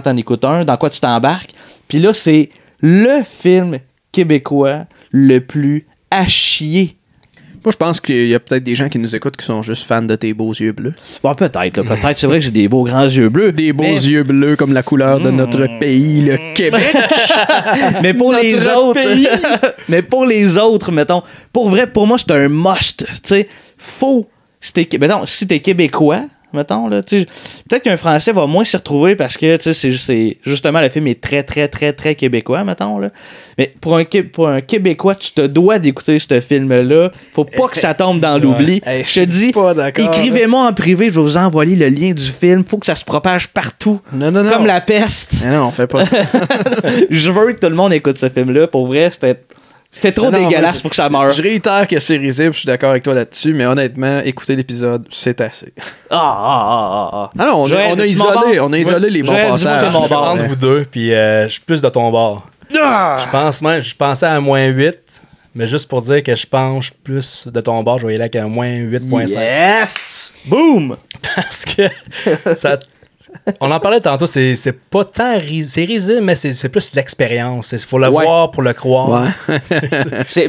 Speaker 3: t'en écoutes un, dans quoi tu t'embarques. Puis là, c'est le film québécois le plus à chier
Speaker 2: Moi, je pense qu'il y a peut-être des gens qui nous écoutent qui sont juste fans de tes beaux yeux bleus.
Speaker 3: Bon, peut-être. Peut-être. C'est vrai que j'ai des beaux grands yeux bleus.
Speaker 2: Des beaux yeux bleus comme la couleur de notre pays, le Québec.
Speaker 3: Mais pour les autres... mais pour les autres, mettons... Pour vrai, pour moi, c'est un must. Tu sais, faut... Si t'es Québécois... Mettons, là, peut-être qu'un Français va moins s'y retrouver parce que c'est justement le film est très très très très québécois, mettons, là. Mais pour un Québécois, tu te dois d'écouter ce film-là. Faut pas que ça tombe dans l'oubli.
Speaker 2: Hey,
Speaker 3: je te dis, écrivez-moi en privé, je vais vous envoyer le lien du film. Faut que ça se propage partout.
Speaker 2: Non.
Speaker 3: Comme la peste.
Speaker 2: Mais non, on fait pas ça.
Speaker 3: Je veux que tout le monde écoute ce film-là. Pour vrai, c'était trop dégueulasse pour que ça meure.
Speaker 2: Je réitère que c'est risible, je suis d'accord avec toi là-dessus, mais honnêtement, écouter l'épisode, c'est assez.
Speaker 3: Ah
Speaker 2: non, on a isolé les bons passages.
Speaker 1: Je rentre vous deux, puis je suis plus de ton bord. Je pensais à -8, mais juste pour dire que je penche plus de ton bord, je vais y aller avec un -8.5.
Speaker 3: Yes! Boom!
Speaker 1: Parce que ça... On en parlait tantôt, c'est pas tant c'est risible, mais c'est plus l'expérience. Il faut le voir pour le croire.
Speaker 3: Ouais.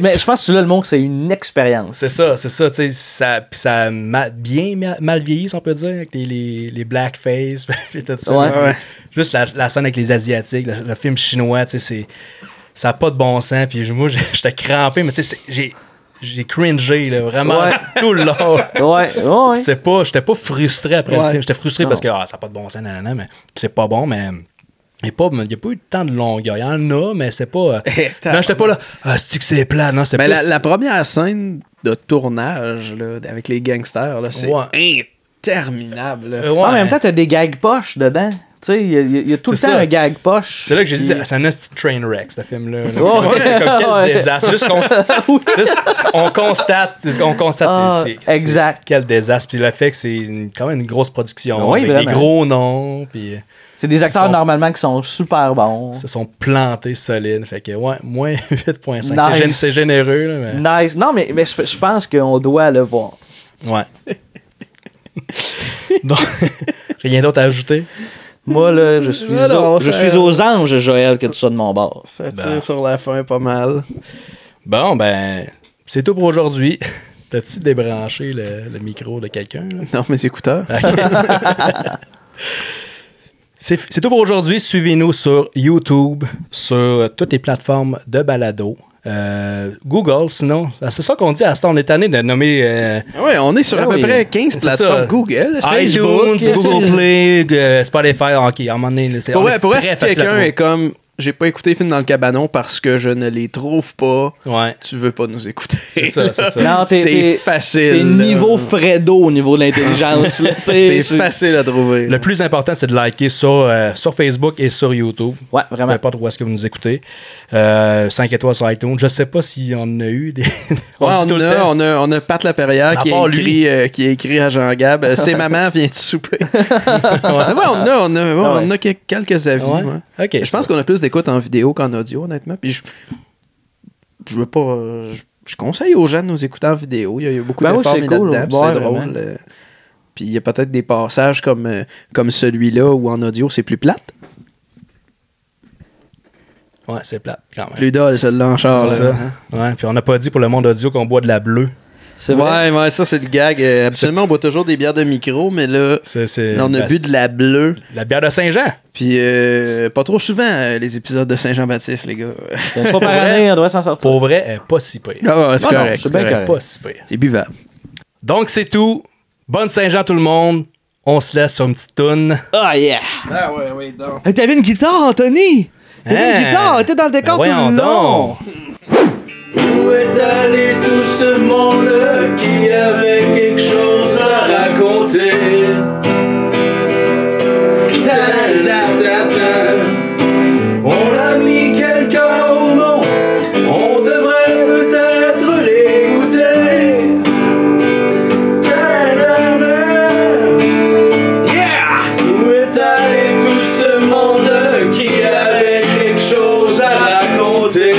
Speaker 3: Mais je pense que c'est là le mot, c'est une expérience.
Speaker 1: C'est ça. Puis ça a bien mal vieilli, si on peut dire, avec les blackface et tout ça.
Speaker 2: Ouais.
Speaker 1: Juste la scène avec les Asiatiques, le film chinois, ça n'a pas de bon sens. Puis moi, j'étais crampé, mais j'ai cringé, là, vraiment, tout le long.
Speaker 3: Ouais.
Speaker 1: J'étais pas frustré après le film. J'étais frustré parce que ça n'a pas de bon sens, mais c'est pas bon, mais il n'y a pas eu tant de longueur. Il y en a, mais c'est pas... non, j'étais pas là, c'est que c'est plat. Non, c'est
Speaker 2: mais
Speaker 1: plus...
Speaker 2: la première scène de tournage, là, avec les gangsters, là, c'est interminable.
Speaker 3: En même temps, t'as des gags poches dedans. Tu sais, il y a tout le temps un gag poche.
Speaker 1: C'est là que j'ai dit, c'est un petit train wreck, ce film-là. C'est comme quel désastre. Juste on constate
Speaker 3: exact.
Speaker 1: Quel désastre. Puis le fait que c'est quand même une grosse production, avec
Speaker 3: vraiment.
Speaker 1: des gros noms. Puis
Speaker 3: c'est des acteurs normalement qui sont super bons.
Speaker 1: Se sont plantés solides. Fait que, moins 8.5. Nice. C'est généreux. Là,
Speaker 3: mais... Nice. Non, mais je pense qu'on doit le voir.
Speaker 1: Ouais. Donc, rien d'autre à ajouter?
Speaker 3: Moi, là, je suis aux anges, Joël, que tu sois de mon bord.
Speaker 2: Ça tire sur la fin pas mal.
Speaker 1: Bon, c'est tout pour aujourd'hui. T'as-tu débranché le micro de quelqu'un?
Speaker 2: Non, mes écouteurs.
Speaker 1: C'est tout pour aujourd'hui. Suivez-nous sur YouTube, sur toutes les plateformes de balado. Google, sinon, c'est ça qu'on dit à ce temps, on est tanné de nommer.
Speaker 2: Oui, on est sur à peu près 15 plateformes Google, Facebook,
Speaker 1: Google Play, Spotify. Ok, à un moment donné, c'est
Speaker 2: pour si quelqu'un est comme j'ai pas écouté les films dans le cabanon parce que je ne les trouve pas, tu veux pas nous écouter.
Speaker 1: C'est ça.
Speaker 2: Non, c'est facile.
Speaker 3: T'es niveau Fredo au niveau de l'intelligence.
Speaker 2: C'est facile à trouver.
Speaker 1: Le plus important, c'est de liker sur Facebook et sur YouTube.
Speaker 3: Ouais, vraiment.
Speaker 1: Peu importe où est-ce que vous nous écoutez. 5 étoiles sur iTunes. Je sais pas si on a eu des...
Speaker 2: on a Pat Laperrière qui a écrit à Jean-Gab. C'est maman, viens-tu souper? On a quelques avis.
Speaker 1: Ouais. Okay,
Speaker 2: je pense qu'on a plus d'écoute en vidéo qu'en audio, honnêtement. Puis je veux pas... Je conseille aux gens de nous écouter en vidéo. Il y a beaucoup d'efforts mis là-dedans. C'est drôle. Puis il y a peut-être des passages comme celui-là où en audio, c'est plus plate.
Speaker 1: Ouais, c'est plate quand même.
Speaker 2: Plus dole, celle-là en char.
Speaker 1: C'est ça. Ouais, puis on n'a pas dit pour le monde audio qu'on boit de la bleue.
Speaker 2: C'est vrai. Ouais, ça, c'est le gag. Absolument, on boit toujours des bières de micro, mais là, on a bu de la bleue.
Speaker 1: La bière de Saint-Jean.
Speaker 2: Puis, pas trop souvent, les épisodes de Saint-Jean-Baptiste, les gars.
Speaker 3: Pas par année, on doit s'en sortir.
Speaker 1: Pour vrai, elle est pas si pire.
Speaker 2: Ah, c'est correct.
Speaker 3: C'est bien correct.
Speaker 1: Pas si pire.
Speaker 2: C'est buvable.
Speaker 1: Donc, c'est tout. Bonne Saint-Jean, tout le monde. On se laisse sur une petite toune.
Speaker 3: Ah, yeah.
Speaker 2: Ah, ouais, donc.
Speaker 3: Hey, t'avais une guitare, Anthony. T'avais une guitare, t'es dans le décor tout le long.
Speaker 16: Où est allé tout ce monde qui avait quelque chose à raconter? On a mis quelqu'un au monde, on devrait peut-être l'écouter. Yeah! Où est allé tout ce monde qui avait quelque chose à raconter?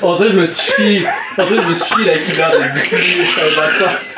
Speaker 1: On dirait que je me suis chié la culotte du cul.